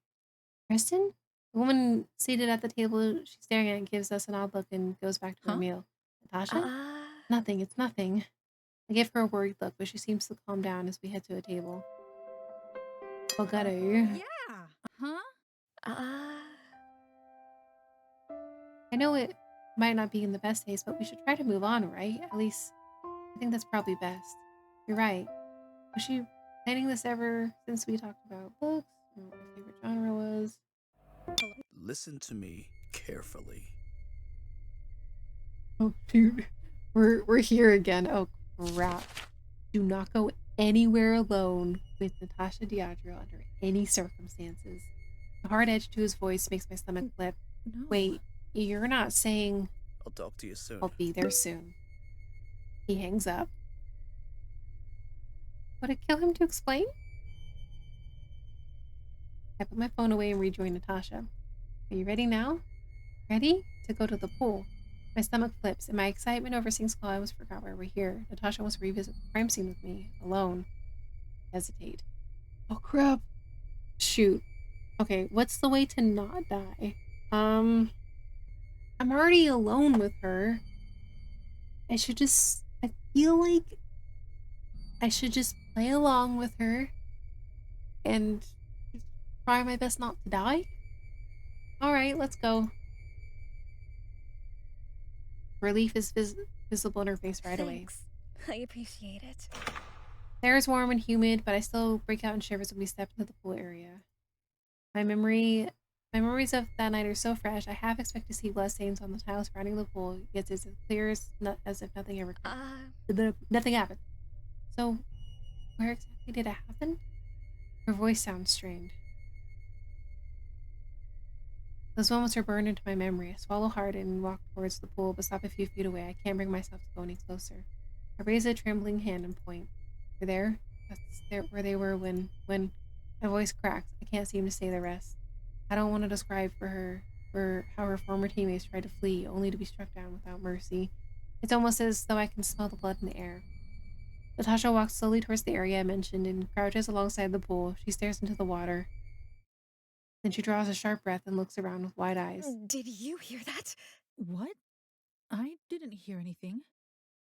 Kristen? The woman seated at the table she's staring at gives us an odd look and goes back to her Huh? meal. Natasha? Nothing, it's nothing. I give her a worried look, but she seems to calm down as we head to a table. Oh, got her. Yeah! Huh? I know it might not be in the best taste, but we should try to move on, right? At least, I think that's probably best. You're right. Was she planning this ever since we talked about books? Or what my favorite genre was? Listen to me carefully. Oh, shoot. We're here again. Oh, crap. Do not go anywhere alone with Natasha Diageo under any circumstances. The hard edge to his voice makes my stomach flip. No. Wait, you're not saying I'll talk to you soon. I'll be there soon. He hangs up. Would it kill him to explain? I put my phone away and rejoin Natasha. Are you ready now? Ready? To go to the pool. My stomach flips. In my excitement over seeing Skull, I almost forgot why we're here. Natasha wants to revisit the crime scene with me, alone. Hesitate. Oh crap. Shoot. Okay, what's the way to not die? I'm already alone with her. I feel like I should just play along with her and try my best not to die. Alright, let's go. Relief is visible in her face right away. Thanks. I appreciate it. The air is warm and humid, but I still break out in shivers when we step into the pool area. My memories of that night are so fresh. I half expect to see blood stains on the tiles surrounding the pool, yet it's as clear as if nothing ever nothing happened. So, where exactly did it happen? Her voice sounds strained. Those moments are burned into my memory. I swallow hard and walk towards the pool, but stop a few feet away. I can't bring myself to go any closer. I raise a trembling hand and point. They're there? That's where they were when my voice cracks. I can't seem to say the rest. I don't want to describe for how her former teammates tried to flee, only to be struck down without mercy. It's almost as though I can smell the blood in the air. Natasha walks slowly towards the area I mentioned and crouches alongside the pool. She stares into the water. Then she draws a sharp breath and looks around with wide eyes. Did you hear that? What? I didn't hear anything.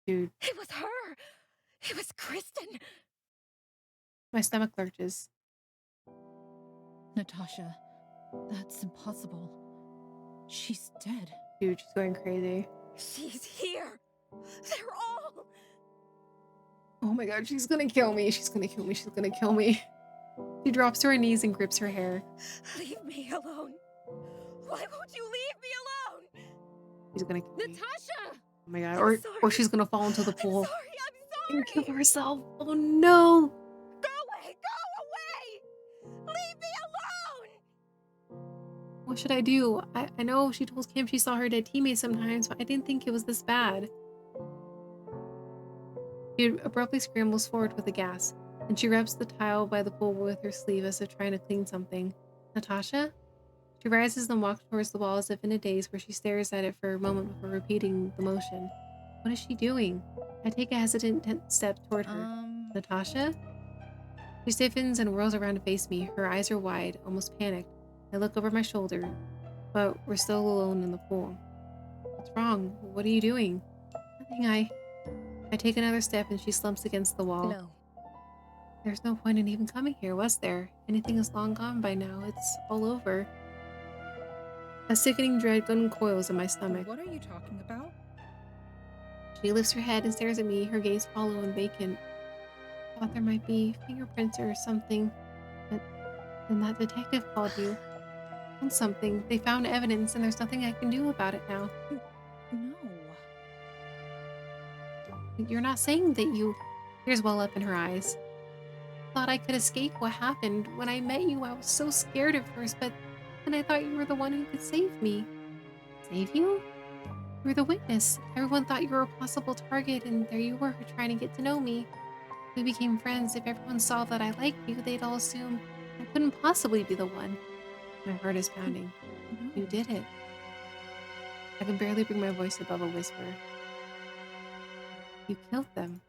Dude, It was her! It was Kristen! my stomach lurches. Natasha, that's impossible. She's dead. Dude, she's going crazy. She's here! They're all... Oh my god, she's gonna kill me. She's gonna kill me. She's gonna kill me. She drops to her knees and grips her hair. Leave me alone! Why won't you leave me alone? She's gonna kill me. Natasha! Oh my god. I'm Or sorry. she's gonna fall into the pool I'm and sorry! kill herself. Oh no! Go away! Go away! Leave me alone! What should I do? I know she told Kim she saw her dead teammates sometimes, but I didn't think it was this bad. She abruptly scrambles forward with a gasp, and she rubs the tile by the pool with her sleeve as if trying to clean something. Natasha? She rises and walks towards the wall as if in a daze, where she stares at it for a moment before repeating the motion. What is she doing? I take a hesitant step toward her. Natasha? She stiffens and whirls around to face me. Her eyes are wide, almost panicked. I look over my shoulder, but we're still alone in the pool. What's wrong? What are you doing? Nothing. I take another step and she slumps against the wall. No. There's no point in even coming here, was there? Anything is long gone by now. It's all over. A sickening dread uncoils in my stomach. What are you talking about? She lifts her head and stares at me, her gaze hollow and vacant. I thought there might be fingerprints or something, but then that detective called you. Found something. They found evidence and there's nothing I can do about it now. No. You're not saying that you... Tears well up in her eyes. Thought I could escape what happened. When I met you, I was so scared at first, but then I thought you were the one who could save me. Save you? You were the witness. Everyone thought you were a possible target, and there you were, trying to get to know me. We became friends. If everyone saw that I liked you, they'd all assume I couldn't possibly be the one. My heart is pounding. No. You did it. I can barely bring my voice above a whisper. You killed them.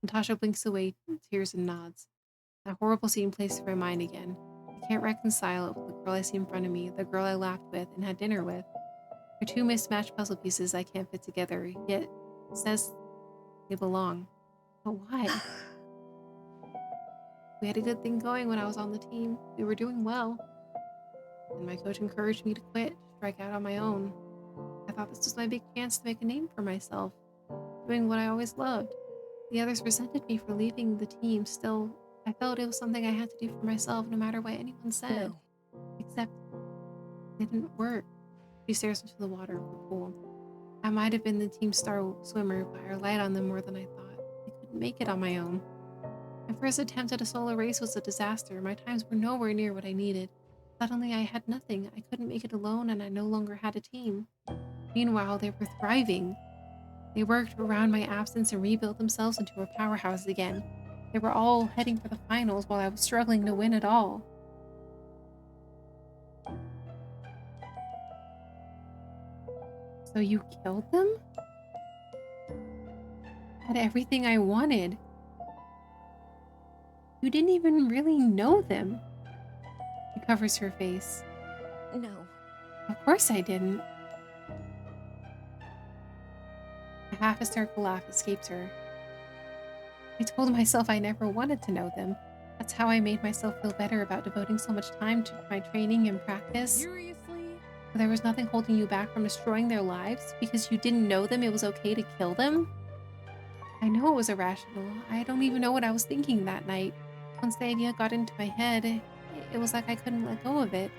Natasha blinks away, tears and nods. That horrible scene plays through my mind again. I can't reconcile it with the girl I see in front of me, the girl I laughed with and had dinner with. They're two mismatched puzzle pieces I can't fit together, yet it says they belong. But why? We had a good thing going when I was on the team. We were doing well. And my coach encouraged me to quit, strike out on my own. I thought this was my big chance to make a name for myself, doing what I always loved. The others resented me for leaving the team. Still, I felt it was something I had to do for myself, no matter what anyone said. No. Except, it didn't work. She stares into the water of the pool. I might have been the team star swimmer, but I relied on them more than I thought. I couldn't make it on my own. My first attempt at a solo race was a disaster. My times were nowhere near what I needed. Suddenly, I had nothing. I couldn't make it alone, and I no longer had a team. Meanwhile, they were thriving. They worked around my absence and rebuilt themselves into a powerhouse again. They were all heading for the finals while I was struggling to win it all. So you killed them? I had everything I wanted. You didn't even really know them. She covers her face. No. Of course I didn't. A half hysterical laugh escapes her. I told myself I never wanted to know them. That's how I made myself feel better about devoting so much time to my training and practice. Seriously? There was nothing holding you back from destroying their lives because you didn't know them. It was okay to kill them. I know it was irrational. I don't even know what I was thinking that night. Once the idea got into my head, it was like I couldn't let go of it.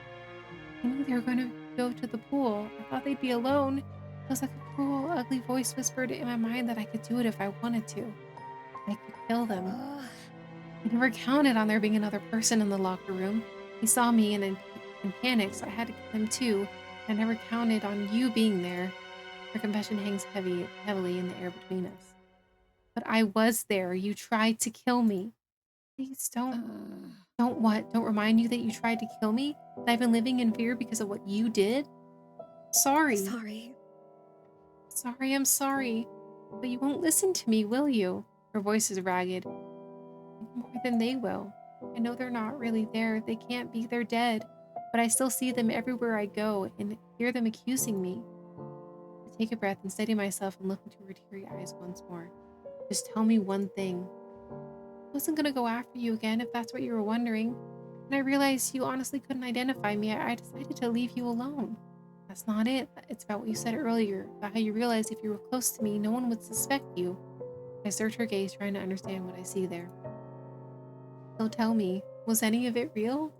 I knew they were going to go to the pool. I thought they'd be alone. It was like a cruel, ugly voice whispered in my mind that I could do it if I wanted to. I could kill them. I never counted on there being another person in the locker room. He saw me and panicked, so I had to kill him too. I never counted on you being there. Her confession hangs heavily in the air between us. But I was there. You tried to kill me. Please don't. Don't what? Don't remind you that you tried to kill me? That I've been living in fear because of what you did? Sorry. Sorry. Sorry, I'm sorry. But you won't listen to me, will you? Her voice is ragged. More than they will. I know they're not really there. They can't be. They're dead. But I still see them everywhere I go and hear them accusing me. I take a breath and steady myself and look into her teary eyes once more. Just tell me one thing. I wasn't going to go after you again if that's what you were wondering. And I realized you honestly couldn't identify me. I decided to leave you alone. That's not it. It's about what you said earlier, about how you realized if you were close to me, no one would suspect you. I search her gaze, trying to understand what I see there. So tell me, was any of it real?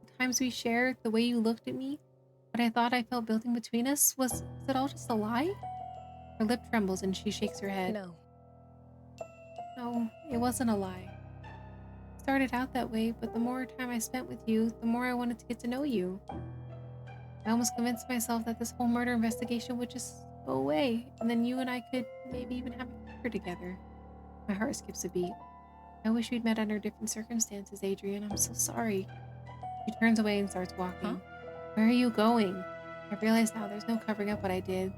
The times we shared, the way you looked at me, what I thought I felt building between us, was it all just a lie? Her lip trembles and she shakes her head. No. No, it wasn't a lie. It started out that way, but the more time I spent with you, the more I wanted to get to know you. I almost convinced myself that this whole murder investigation would just go away, and then you and I could maybe even have a future together. My heart skips a beat. I wish we'd met under different circumstances, Adrian. I'm so sorry. She turns away and starts walking. Huh? Where are you going? I realize now there's no covering up what I did.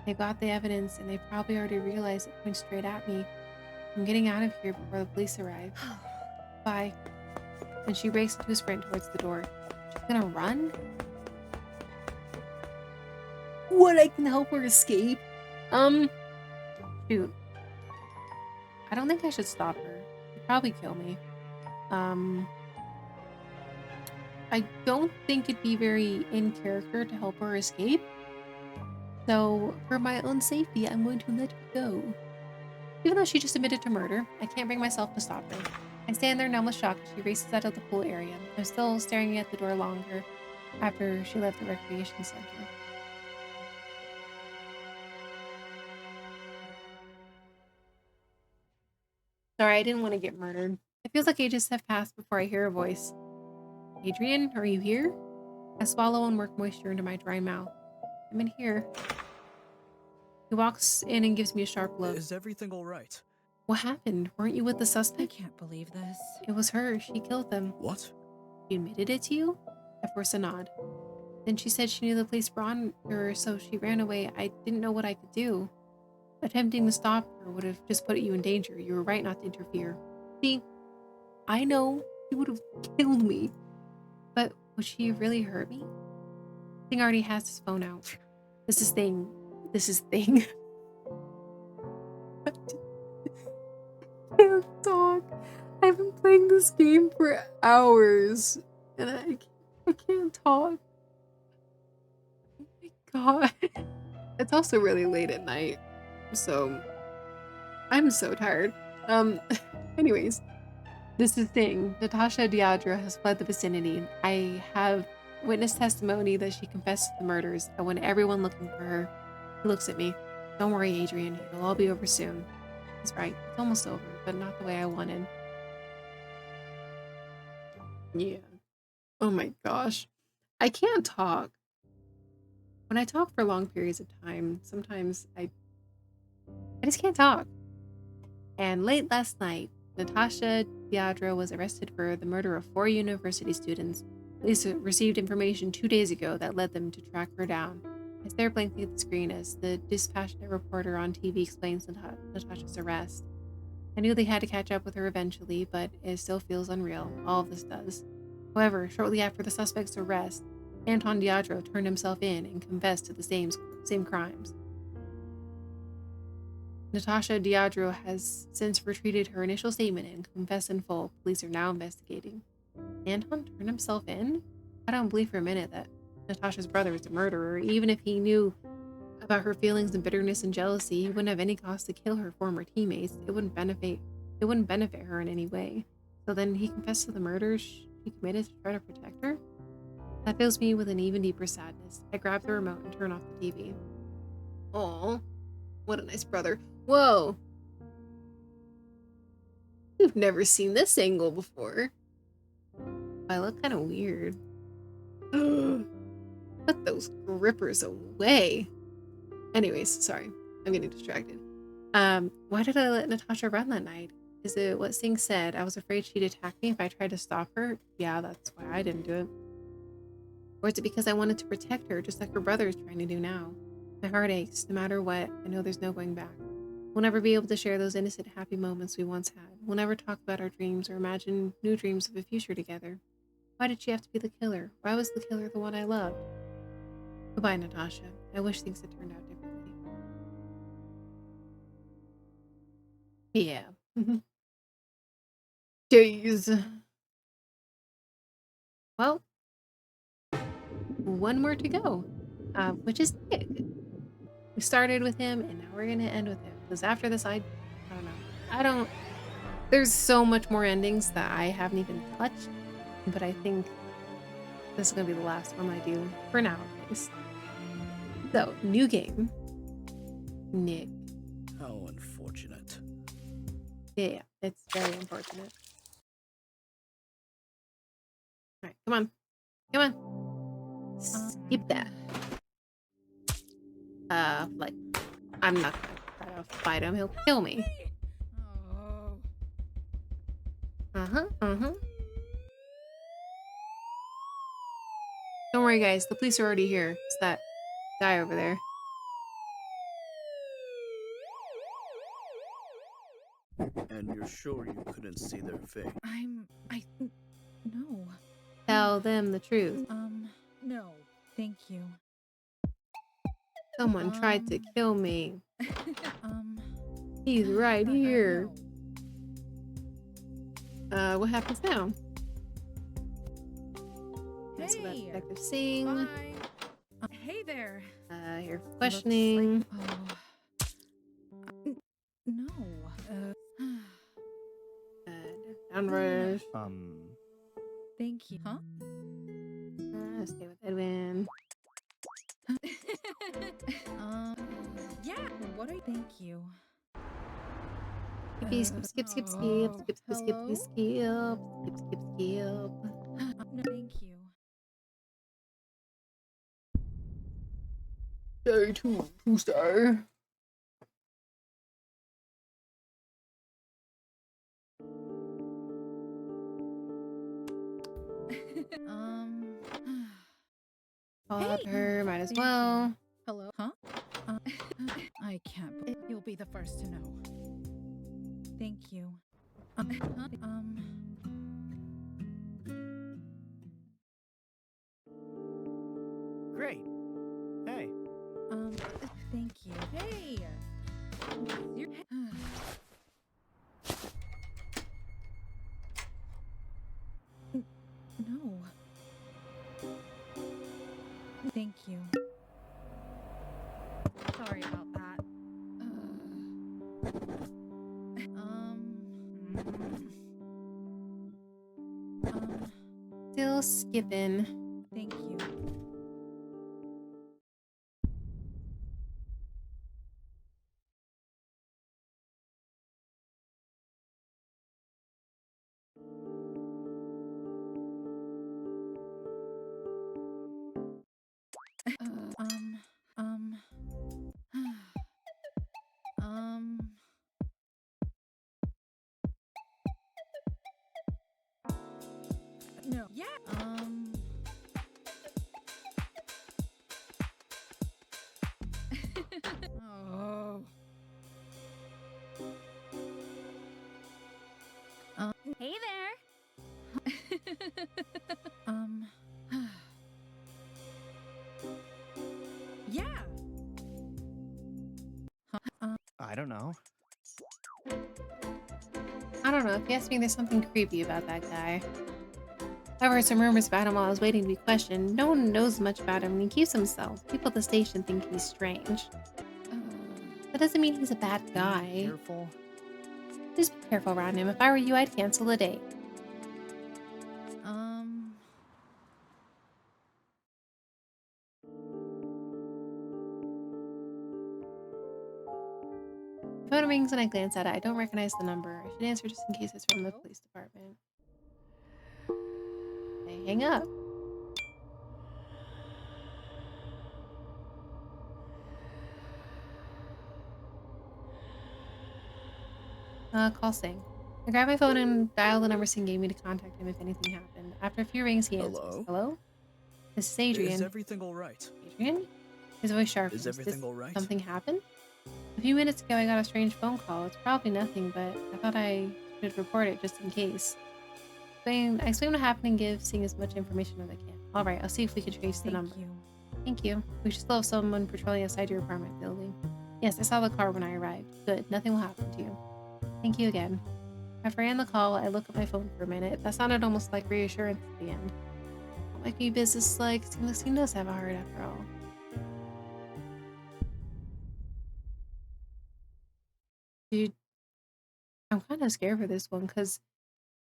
They got the evidence, and they probably already realized it points straight at me. I'm getting out of here before the police arrive. Bye. And she breaks into a sprint towards the door. She's gonna run? What, I can help her escape? Shoot. I don't think I should stop her. She'd probably kill me. I don't think it'd be very in character to help her escape. So, for my own safety, I'm going to let her go. Even though she just admitted to murder, I can't bring myself to stop her. I stand there numb with shock as she races out of the pool area. I'm still staring at the door longer after she left the recreation center. Sorry, I didn't want to get murdered. It feels like ages have passed before I hear a voice. Adrian, are you here? I swallow and work moisture into my dry mouth. I'm in here. He walks in and gives me a sharp look. Is everything all right? What happened? Weren't you with the I suspect? can't believe this. It was her. She killed them. What? She admitted it to you? I force a nod. Then she said she knew the police were on her, so she ran away. I didn't know what I could do. Attempting to stop her would have just put you in danger. You were right not to interfere. See, I know she would have killed me. But would she have really hurt me? Thing already has his phone out. This is Thing. I can't talk. I've been playing this game for hours. And I can't talk. Oh my god. It's also really late at night. So I'm so tired. Anyways, this is the thing. Natasha Diadra has fled the vicinity. I have witness testimony that she confessed to the murders, and when everyone looking for her, he looks at me. Don't worry, Adrian. It'll all be over soon. He's right. It's almost over, but not the way I wanted. Yeah. Oh my gosh. I can't talk. When I talk for long periods of time, sometimes I just can't talk. And late last night, Natasha Diadra was arrested for the murder of 4 university students. Police received information 2 days ago that led them to track her down. I stare blankly at the screen as the dispassionate reporter on TV explains Natasha's arrest. I knew they had to catch up with her eventually, but it still feels unreal. All of this does. However, shortly after the suspect's arrest, Anton Diadro turned himself in and confessed to the same crimes. Natasha Diadro has since retreated her initial statement and confessed in full. Police are now investigating. Anton turned himself in? I don't believe for a minute that Natasha's brother is a murderer. Even if he knew about her feelings and bitterness and jealousy, he wouldn't have any cause to kill her former teammates. It wouldn't benefit her in any way. So then he confessed to the murders she committed to try to protect her? That fills me with an even deeper sadness. I grab the remote and turn off the TV. Aw, what a nice brother. Whoa! You've never seen this angle before. I look kind of weird. Put those grippers away. Anyways, sorry. I'm getting distracted. Why did I let Natasha run that night? Is it what Singh said? I was afraid she'd attack me if I tried to stop her? Yeah, that's why I didn't do it. Or is it because I wanted to protect her, just like her brother is trying to do now? My heart aches. No matter what, I know there's no going back. We'll never be able to share those innocent, happy moments we once had. We'll never talk about our dreams or imagine new dreams of a future together. Why did she have to be the killer? Why was the killer the one I loved? Goodbye, Natasha. I wish things had turned out differently. Yeah. Jeez. Well, one more to go, which is Nick. We started with him, and now we're gonna end with him. Because after this, I don't know. There's so much more endings that I haven't even touched, but I think this is gonna be the last one I do for now, at least. So, new game. Nick. How unfortunate. Yeah, it's very unfortunate. Alright, come on. Come on. Skip that. Like, I'm not gonna try to fight him. He'll kill me. Oh. Uh-huh. Don't worry, guys. The police are already here. It's that guy over there. And you're sure you couldn't see their face? No. Tell them the truth. No. Thank you. Someone tried to kill me. Um. He's right here. No. What happens now? That's about Hey. Detective Singh. Bye. Hey there. You're questioning. No. Downrush. Thank you. Huh? Stay with Edwin. Yeah. What I thank you. Skip. Hello? Skip. No, thank you. Day 2 star. Called her, might as thank well. Hello? Huh? I can't. You'll be the first to know. Thank you. Great. Hey. Thank you. Hey. You're- No. Thank you. Sorry about that. Still skipping. Thank you. No. Yeah. Oh. Hey there. Yeah. I don't know. I don't know. If you ask me, there's something creepy about that guy. I've heard some rumors about him while I was waiting to be questioned. No one knows much about him, and he keeps himself. People at the station think he's strange. That doesn't mean he's a bad guy. Careful. Just be careful around him. If I were you, I'd cancel the date. Phone rings and I glance at it. I don't recognize the number. I should answer just in case it's from the police department. I hang up. Call Singh. I grab my phone and dial the number Singh gave me to contact him if anything happened. After a few rings, he answers. Hello? Hello? This is Adrian. Is everything all right? Adrian? His voice sharpens. Is everything all right? Something happen? A few minutes ago, I got a strange phone call. It's probably nothing, but I thought I should report it just in case. I explain what happened and give seeing as much information as I can. Alright, I'll see if we can trace the number. Thank you. Thank you. We should still have someone patrolling outside your apartment building. Yes, I saw the car when I arrived. Good, nothing will happen to you. Thank you again. After I end the call, I look at my phone for a minute. That sounded almost like reassurance at the end. Don't like me business-like. Seems like he does have a heart after all. Dude, I'm kind of scared for this one because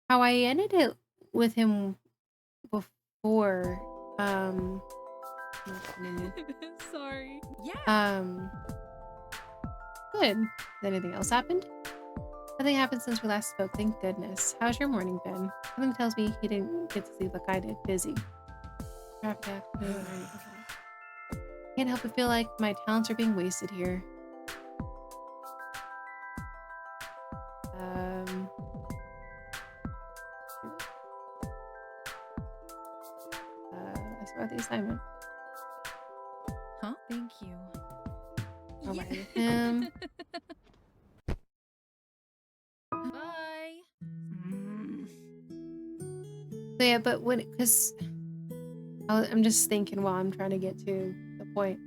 how I ended it with him before, what's the name? Sorry. Yeah. Good. Has anything else happened? Nothing happened since we last spoke, thank goodness. How's your morning been? Something tells me he didn't get to sleep like I did. Busy. Traffic accident. Can't help but feel like my talents are being wasted here. I saw the assignment. Huh? Thank you. I'll write with him. Bye. So yeah, but because I'm just thinking while I'm trying to get to the point.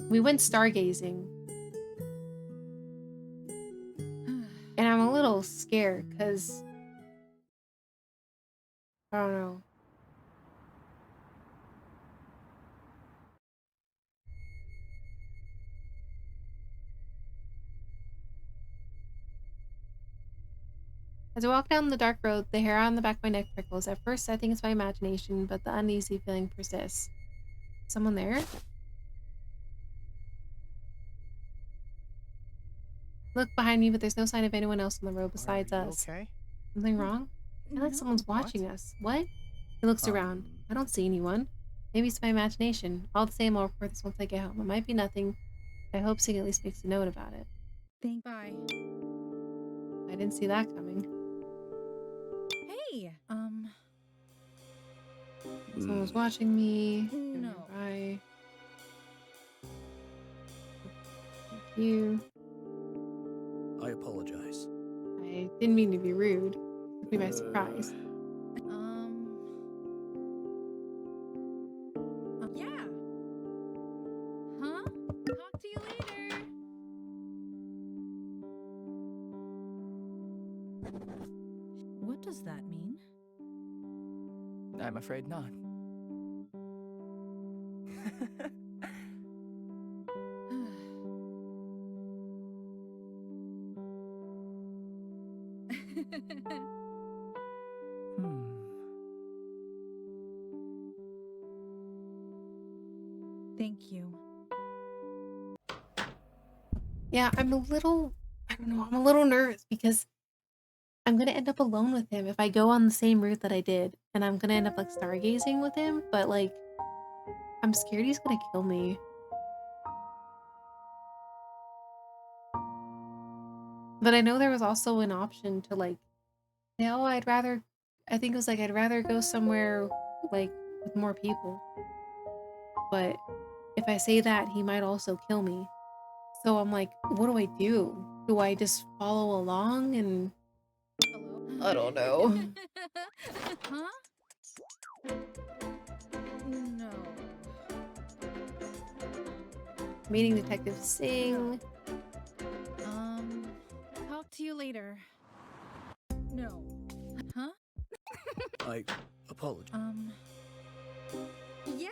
We went stargazing, and I'm a little scared because I don't know. As I walk down the dark road, the hair on the back of my neck prickles. At first, I think it's my imagination, but the uneasy feeling persists. Someone there? Look behind me, but there's no sign of anyone else on the road besides Are you us. okay? Something wrong? I feel like someone's watching us. What? He looks around. I don't see anyone. Maybe it's my imagination. All the same, I'll report this once I get home. It might be nothing. I hope Sig at least makes a note about it. Bye. I didn't see that coming. Hey. Someone was watching me. No. Bye. Thank you. I apologize. I didn't mean to be rude. Took me by surprise. Yeah. Huh? Talk to you later. What does that mean? I'm afraid not. Thank you. Yeah, I don't know, I'm a little nervous because I'm gonna end up alone with him if I go on the same route that I did, and I'm gonna end up like stargazing with him, but like I'm scared he's gonna kill me. But I know there was also an option to like, no, I think it was like I'd rather go somewhere like with more people. But if I say that, he might also kill me. So I'm like, what do I do? Do I just follow along and Hello? I don't know. Huh? No. Meeting Detective Singh. Talk to you later. No. Huh? I apologize. Yeah.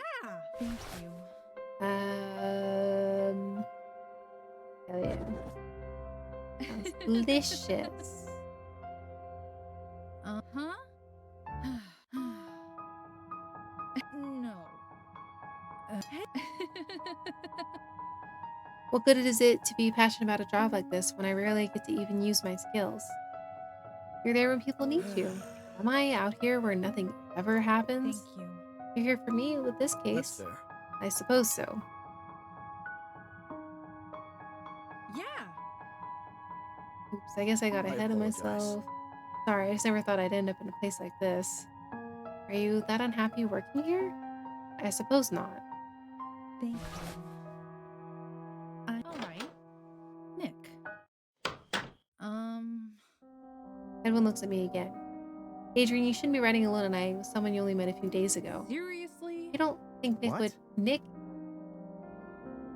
Thank you. Hell yeah. Sounds delicious. Uh-huh. No. What good is it to be passionate about a job like this when I rarely get to even use my skills? You're there when people need you. Am I out here where nothing ever happens? Thank you. You're here for me with this That's case. fair. I suppose so. Yeah. Oops, I guess I got I ahead of apologize. myself. Sorry, I just never thought I'd end up in a place like this. Are you that unhappy working here? I suppose not. Thank you. Edwin looks at me again. Adrian, you shouldn't be riding alone tonight with someone you only met a few days ago. Seriously? You don't think Nick What? would... Nick?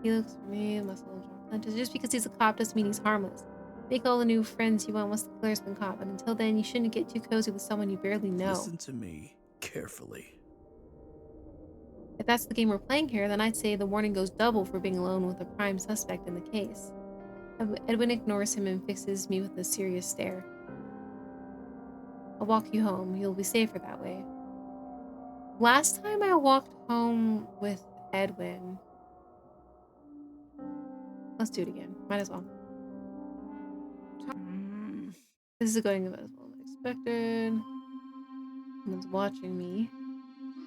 He looks for me, muscle jaw. Just because he's a cop doesn't mean he's harmless. Make all the new friends you want once the killer's been caught, but until then, you shouldn't get too cozy with someone you barely know. Listen to me carefully. If that's the game we're playing here, then I'd say the warning goes double for being alone with a prime suspect in the case. Edwin ignores him and fixes me with a serious stare. I'll walk you home. You'll be safer that way. Last time I walked home with Edwin... Let's do it again. Might as well. This is going about as well as expected. Someone's watching me.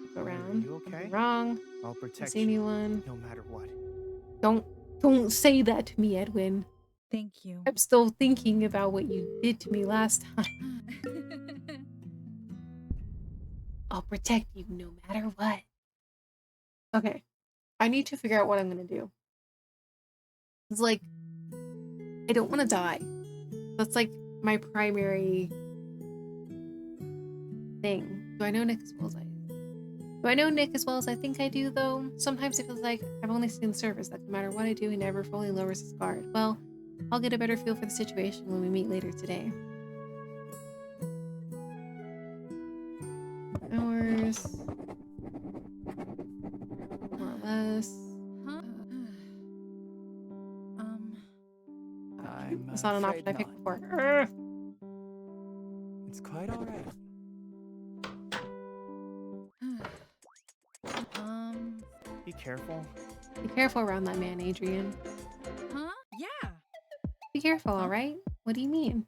Look around. You okay? Something wrong. I'll Don't protect see you, anyone. no matter what. Don't say that to me, Edwin. Thank you. I'm still thinking about what you did to me last time. I'll protect you no matter what. Okay. I need to figure out what I'm gonna do. It's like, I don't want to die. That's like my primary thing. Do I know Nick as well as I do? Do I know Nick as well as I think I do, though? Sometimes it feels like I've only seen the surface, that no matter what I do, he never fully lowers his guard. Well, I'll get a better feel for the situation when we meet later today. Hours. More or less. Huh? I'm It's not an option I afraid picked not. before. It's quite all right. Be careful. Be careful around that man, Adrian. Huh? Yeah. Be careful, alright? What do you mean?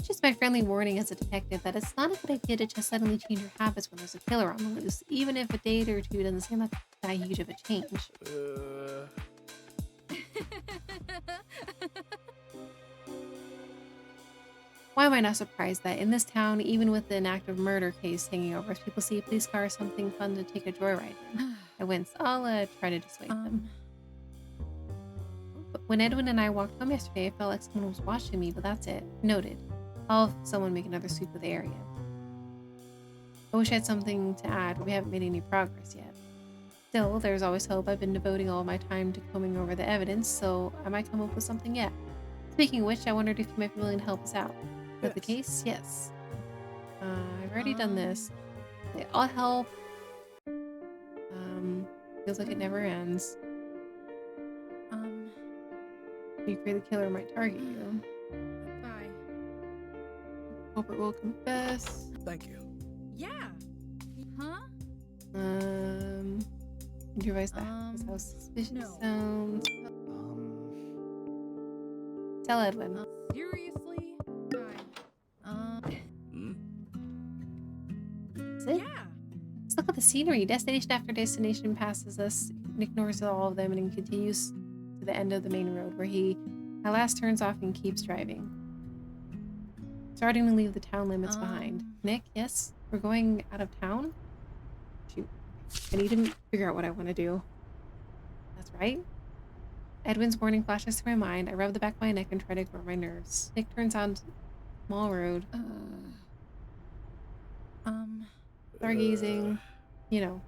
Just my friendly warning as a detective that it's not a good idea to just suddenly change your habits when there's a killer on the loose, even if a day or two doesn't seem like that huge of a change. Why am I not surprised that in this town, even with an active murder case hanging over us, people see a police car as something fun to take a joyride in? I wince. I'll try to dissuade them. But when Edwin and I walked home yesterday, I felt like someone was watching me, but that's it. Noted. I'll have someone make another sweep of the area. I wish I had something to add, but we haven't made any progress yet. Still, there's always hope. I've been devoting all my time to combing over the evidence, so I might come up with something yet. Speaking of which, I wondered if you might be willing to help us out. With the case? Yes. I've already done this. Okay, I'll help. Feels like it never ends. You fear the killer might target you. Bye. Hope it will confess. Thank you. Yeah. Huh? Improvise that. That's how suspicious no. sounds. Tell Edwin. Seriously? Bye. That's it? Yeah. Let's look at the scenery. Destination after destination passes us, ignores all of them, and continues to the end of the main road, where he at last turns off and keeps driving. Starting to leave the town limits behind. Nick, yes? We're going out of town? Shoot. I need to figure out what I want to do. That's right. Edwin's warning flashes through my mind. I rub the back of my neck and try to ignore my nerves. Nick turns on small road. Stargazing. You know.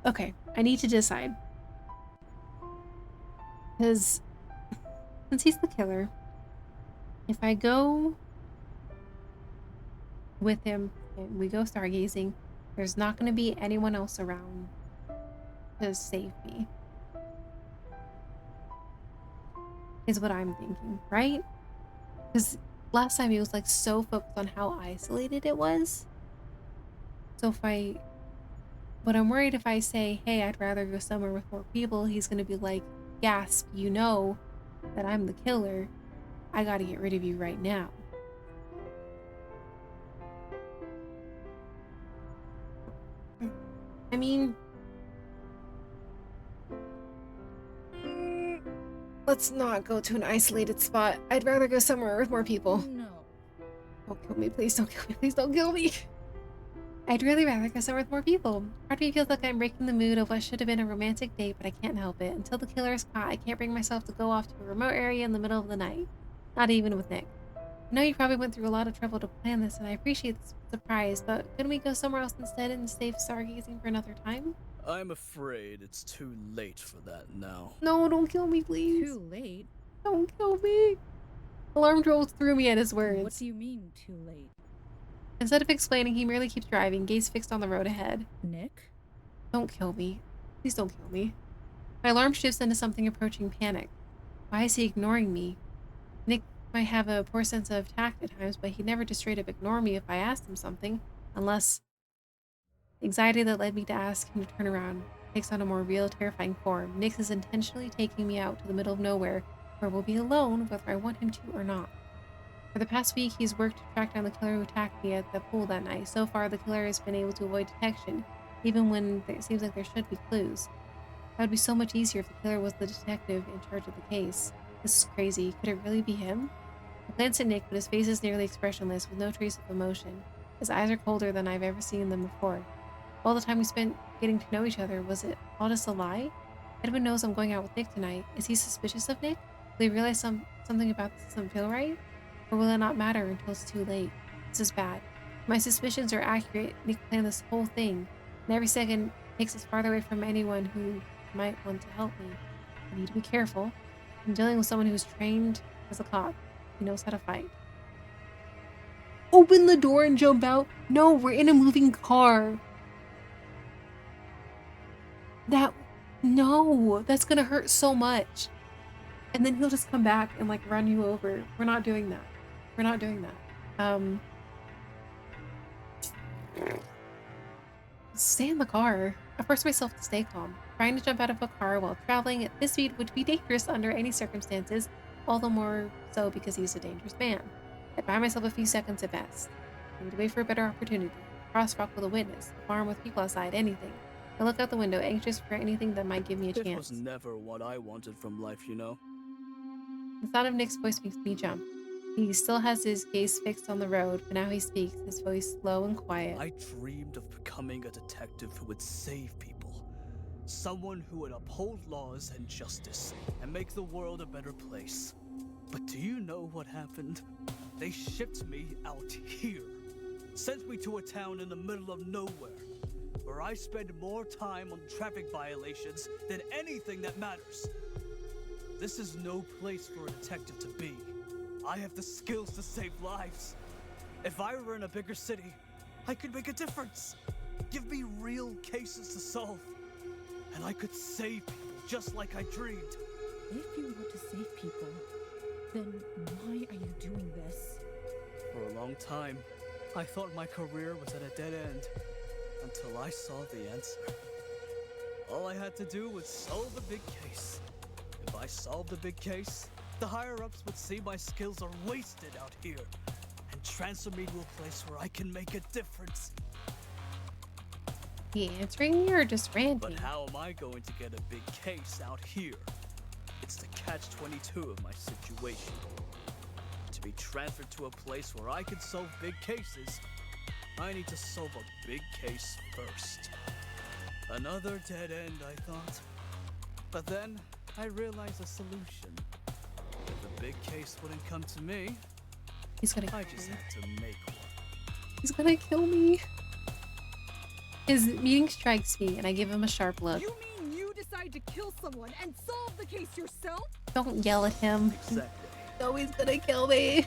Okay, I need to decide. Because since he's the killer, if I go with him and we go stargazing, there's not going to be anyone else around to save me. Is what I'm thinking, right? Because last time he was like so focused on how isolated it was. So but I'm worried if I say, hey, I'd rather go somewhere with more people, he's going to be like, gasp, you know that I'm the killer. I got to get rid of you right now. I mean, let's not go to an isolated spot. I'd rather go somewhere with more people. No. Don't kill me, please. Don't kill me. Please don't kill me. I'd really rather go somewhere with more people. Part of me feels like I'm breaking the mood of what should have been a romantic date, but I can't help it. Until the killer is caught, I can't bring myself to go off to a remote area in the middle of the night. Not even with Nick. I know you probably went through a lot of trouble to plan this, and I appreciate the surprise, but couldn't we go somewhere else instead and save stargazing for another time? I'm afraid it's too late for that now. No, don't kill me, please. Too late? Don't kill me. Alarm rolls through me at his words. What do you mean, too late? Instead of explaining, he merely keeps driving, gaze fixed on the road ahead. Nick? Don't kill me. Please don't kill me. My alarm shifts into something approaching panic. Why is he ignoring me? Nick might have a poor sense of tact at times, but he'd never just straight up ignore me if I asked him something. Unless the anxiety that led me to ask him to turn around takes on a more real, terrifying form. Nick is intentionally taking me out to the middle of nowhere where we'll be alone whether I want him to or not. For the past week, he's worked to track down the killer who attacked me at the pool that night. So far, the killer has been able to avoid detection, even when it seems like there should be clues. That would be so much easier if the killer was the detective in charge of the case. This is crazy. Could it really be him? I glance at Nick, but his face is nearly expressionless, with no trace of emotion. His eyes are colder than I've ever seen them before. All the time we spent getting to know each other, was it all just a lie? Edwin knows I'm going out with Nick tonight. Is he suspicious of Nick? Will he realize something about this doesn't feel right? Or will it not matter until it's too late? This is bad. If my suspicions are accurate, Nick planned this whole thing, and every second takes us farther away from anyone who might want to help me. I need to be careful. I'm dealing with someone who's trained as a cop. He knows how to fight. Open the door and jump out? No, we're in a moving car. No, that's gonna hurt so much. And then he'll just come back and like run you over. We're not doing that. We're not doing that. Stay in the car. I force myself to stay calm. Trying to jump out of a car while traveling at this speed would be dangerous under any circumstances, all the more so because he's a dangerous man. I buy myself a few seconds at best. I need to wait for a better opportunity. Crosswalk with a witness, a farm with people outside, anything. I look out the window, anxious for anything that might give me a It chance. was never what I wanted from life, you know? The sound of Nick's voice makes me jump. He still has his gaze fixed on the road, but now he speaks, his voice low and quiet. I dreamed of becoming a detective who would save people. Someone who would uphold laws and justice and make the world a better place. But do you know what happened? They shipped me out here. Sent me to a town in the middle of nowhere, where I spend more time on traffic violations than anything that matters. This is no place for a detective to be. I have the skills to save lives. If I were in a bigger city, I could make a difference. Give me real cases to solve. And I could save people just like I dreamed. If you want to save people, then why are you doing this? For a long time, I thought my career was at a dead end. Until I saw the answer. All I had to do was solve the big case. If I solved the big case, the higher-ups would see my skills are wasted out here and transfer me to a place where I can make a difference. He answering me or just ranting? But how am I going to get a big case out here? It's the catch-22 of my situation. To be transferred to a place where I can solve big cases, I need to solve a big case first. Another dead end, I thought. But then, I realized a solution. If a big case wouldn't come to me, He's gonna kill I just me. had to make one. He's gonna kill me. His meaning strikes me, and I give him a sharp look. You mean you decide to kill someone and solve the case yourself? Don't yell at him. Exactly. No, he's gonna kill me.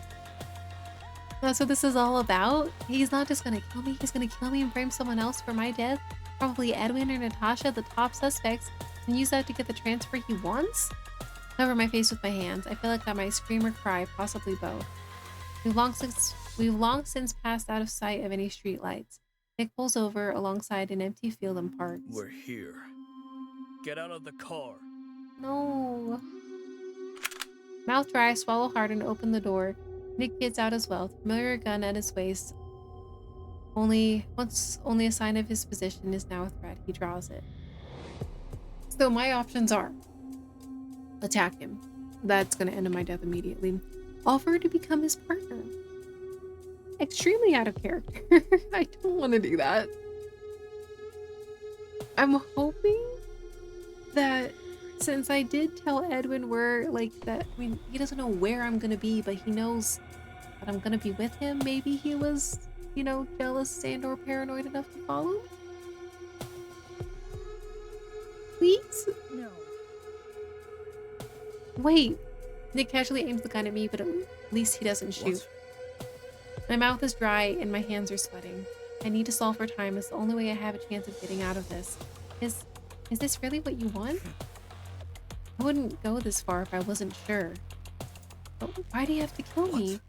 That's what this is all about? He's not just gonna kill me, he's gonna kill me and blame someone else for my death? Probably Edwin or Natasha, the top suspects, and use that to get the transfer he wants? Cover my face with my hands. I feel like I might scream or cry, possibly both. We've long since passed out of sight of any streetlights. Nick pulls over alongside an empty field and parks. We're here. Get out of the car. No. Mouth dry, swallow hard, and open the door. Nick gets out as well, familiar gun at his waist. Only a sign of his position is now a threat. He draws it. So my options are attack him. That's going to end in my death immediately. Offer to become his partner. extremely out of character. I don't want to do that. I'm hoping that since I did tell Edwin where, like, that, I mean, he doesn't know where I'm gonna be, but he knows that I'm gonna be with him. Maybe he was, you know, jealous and or paranoid enough to follow? Please? No. Wait. Nick casually aims the gun at me, but at least he doesn't shoot. What? My mouth is dry and my hands are sweating. I need to solve for time. It's the only way I have a chance of getting out of this. Is this really what you want? I wouldn't go this far if I wasn't sure. But why do you have to kill me?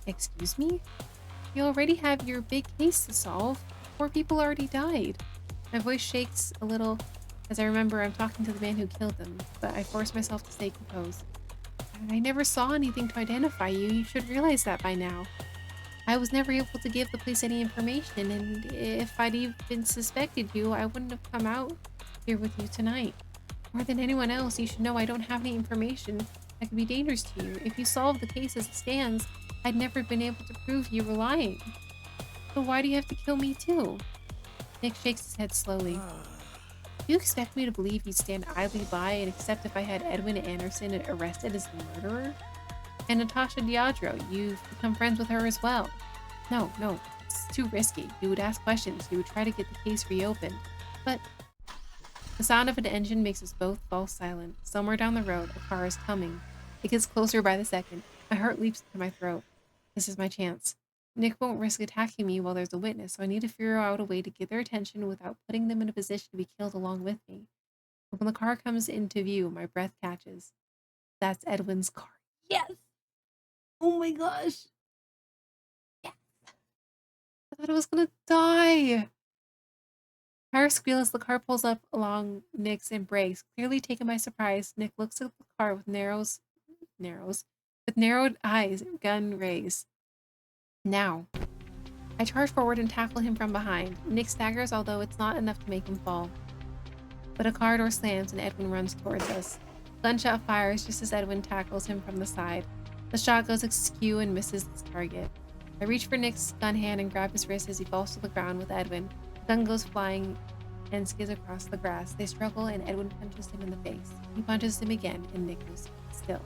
Excuse me? You already have your big case to solve. 4 people already died. My voice shakes a little as I remember I'm talking to the man who killed them, but I force myself to stay composed. I never saw anything to identify you. You should realize that by now. I was never able to give the police any information, and if I'd even suspected you, I wouldn't have come out here with you tonight. More than anyone else, you should know I don't have any information that could be dangerous to you. If you solve the case as it stands, I'd never been able to prove you were lying. So why do you have to kill me too? Nick shakes his head slowly. Do you expect me to believe you'd stand idly by and accept if I had Edwin Anderson arrested as the murderer? And Natasha Diadro, you've become friends with her as well. No, it's too risky. You would ask questions, you would try to get the case reopened. But the sound of an engine makes us both fall silent. Somewhere down the road, a car is coming. It gets closer by the second. My heart leaps to my throat. This is my chance. Nick won't risk attacking me while there's a witness, so I need to figure out a way to get their attention without putting them in a position to be killed along with me. But when the car comes into view, my breath catches. That's Edwin's car. Yes! Oh my gosh. Yes. I thought I was gonna die. Tire squeal as the car pulls up along Nick's and brakes. Clearly taken by surprise, Nick looks at the car with narrowed eyes, gun raised. Now. I charge forward and tackle him from behind. Nick staggers, although it's not enough to make him fall. But a car door slams and Edwin runs towards us. Gunshot fires just as Edwin tackles him from the side. The shot goes askew and misses its target. I reach for Nick's gun hand and grab his wrist as he falls to the ground with Edwin. The gun goes flying and skids across the grass. They struggle and Edwin punches him in the face. He punches him again and Nick goes still.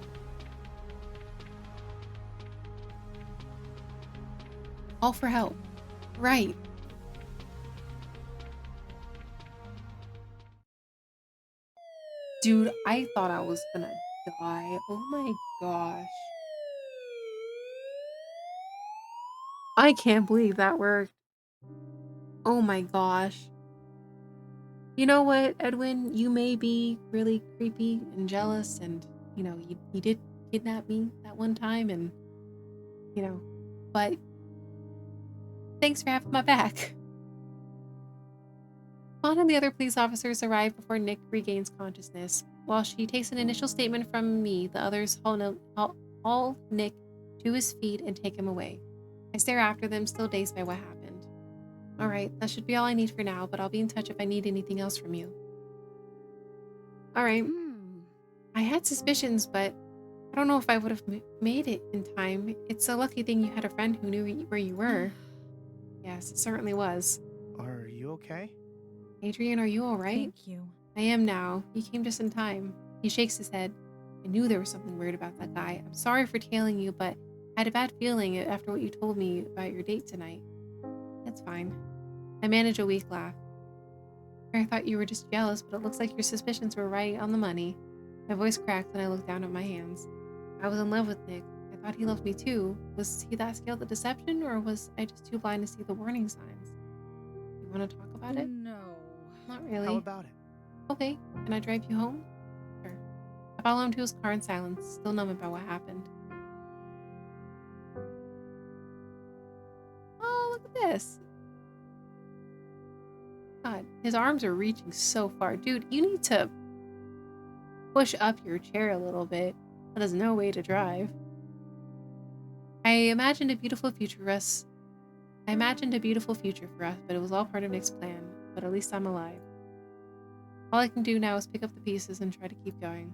Call for help. Right. Dude, I thought I was gonna die. Oh my gosh. I can't believe that worked. Oh my gosh. You know what, Edwin? You may be really creepy and jealous, and, you know, you did kidnap me that one time, and, you know, but thanks for having my back. Fawn and the other police officers arrive before Nick regains consciousness. While she takes an initial statement from me, the others haul Nick to his feet and take him away. I stare after them, still dazed by what happened. Alright, that should be all I need for now, but I'll be in touch if I need anything else from you. Alright. I had suspicions, but I don't know if I would have made it in time. It's a lucky thing you had a friend who knew where you were. Yes, it certainly was. Are you okay? Adrian, are you alright? Thank you. I am now. You came just in time. He shakes his head. I knew there was something weird about that guy. I'm sorry for tailing you, but I had a bad feeling after what you told me about your date tonight. That's fine. I manage a weak laugh. I thought you were just jealous, but it looks like your suspicions were right on the money. My voice cracked and I looked down at my hands. I was in love with Nick. I thought he loved me too. Was he that skilled at deception, or was I just too blind to see the warning signs? You want to talk about it? No. Not really. How about it? Okay, can I drive you home? Sure. I follow him to his car in silence, still numb about what happened. Oh, look at this. God, his arms are reaching so far. Dude, you need to push up your chair a little bit. That is no way to drive. I imagined a beautiful future for us, but it was all part of Nick's plan. But at least I'm alive. All I can do now is pick up the pieces and try to keep going.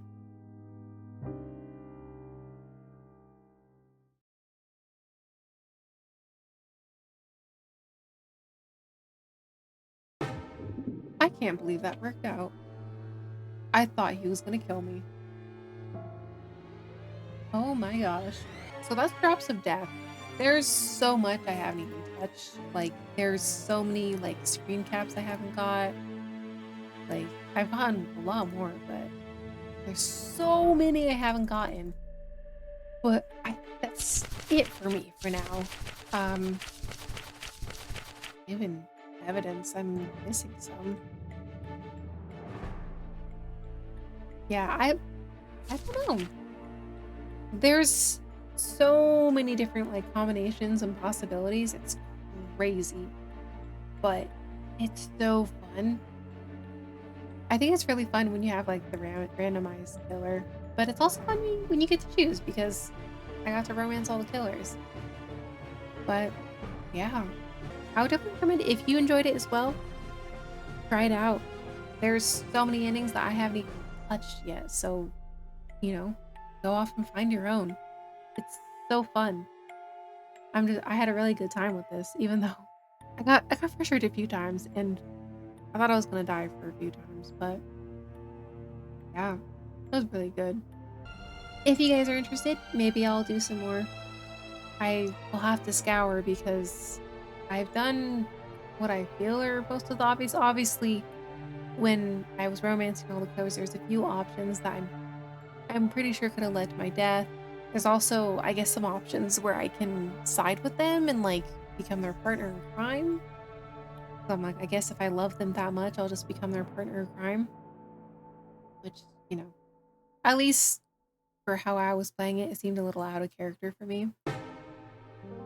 I can't believe that worked out. I thought he was gonna kill me. Oh my gosh. So that's Drops of Death. There's so much I haven't even touched. Like, there's so many, like, screen caps I haven't got. Like, I've gotten a lot more, but there's so many I haven't gotten. But I think that's it for me for now. Even evidence, I'm missing some. Yeah, I don't know. There's so many different like combinations and possibilities. It's crazy, but it's so fun. I think it's really fun when you have like the randomized killer, but it's also fun when you get to choose because I got to romance all the killers. But yeah, I would definitely recommend it. If you enjoyed it as well, try it out. There's so many endings that I haven't even touched yet, so you know, go off and find your own. It's so fun. I had a really good time with this, even though I got frustrated a few times and I thought I was gonna die for a few times, but yeah, it was really good. If you guys are interested, maybe I'll do some more. I will have to scour because I've done what I feel are most of the obvious. Obviously, when I was romancing all the killers, there's a few options that I'm pretty sure could have led to my death. There's also, I guess, some options where I can side with them and like become their partner in crime. So I'm like, I guess if I love them that much, I'll just become their partner in crime. Which, you know, at least for how I was playing it, it seemed a little out of character for me.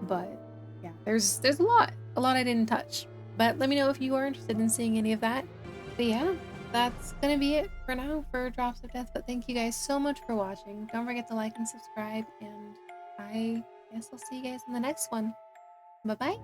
But yeah, there's a lot I didn't touch. But let me know if you are interested in seeing any of that. But yeah, that's gonna be it for now for Drops of Death. But thank you guys so much for watching. Don't forget to like and subscribe, and I guess I'll see you guys in the next one. Bye bye.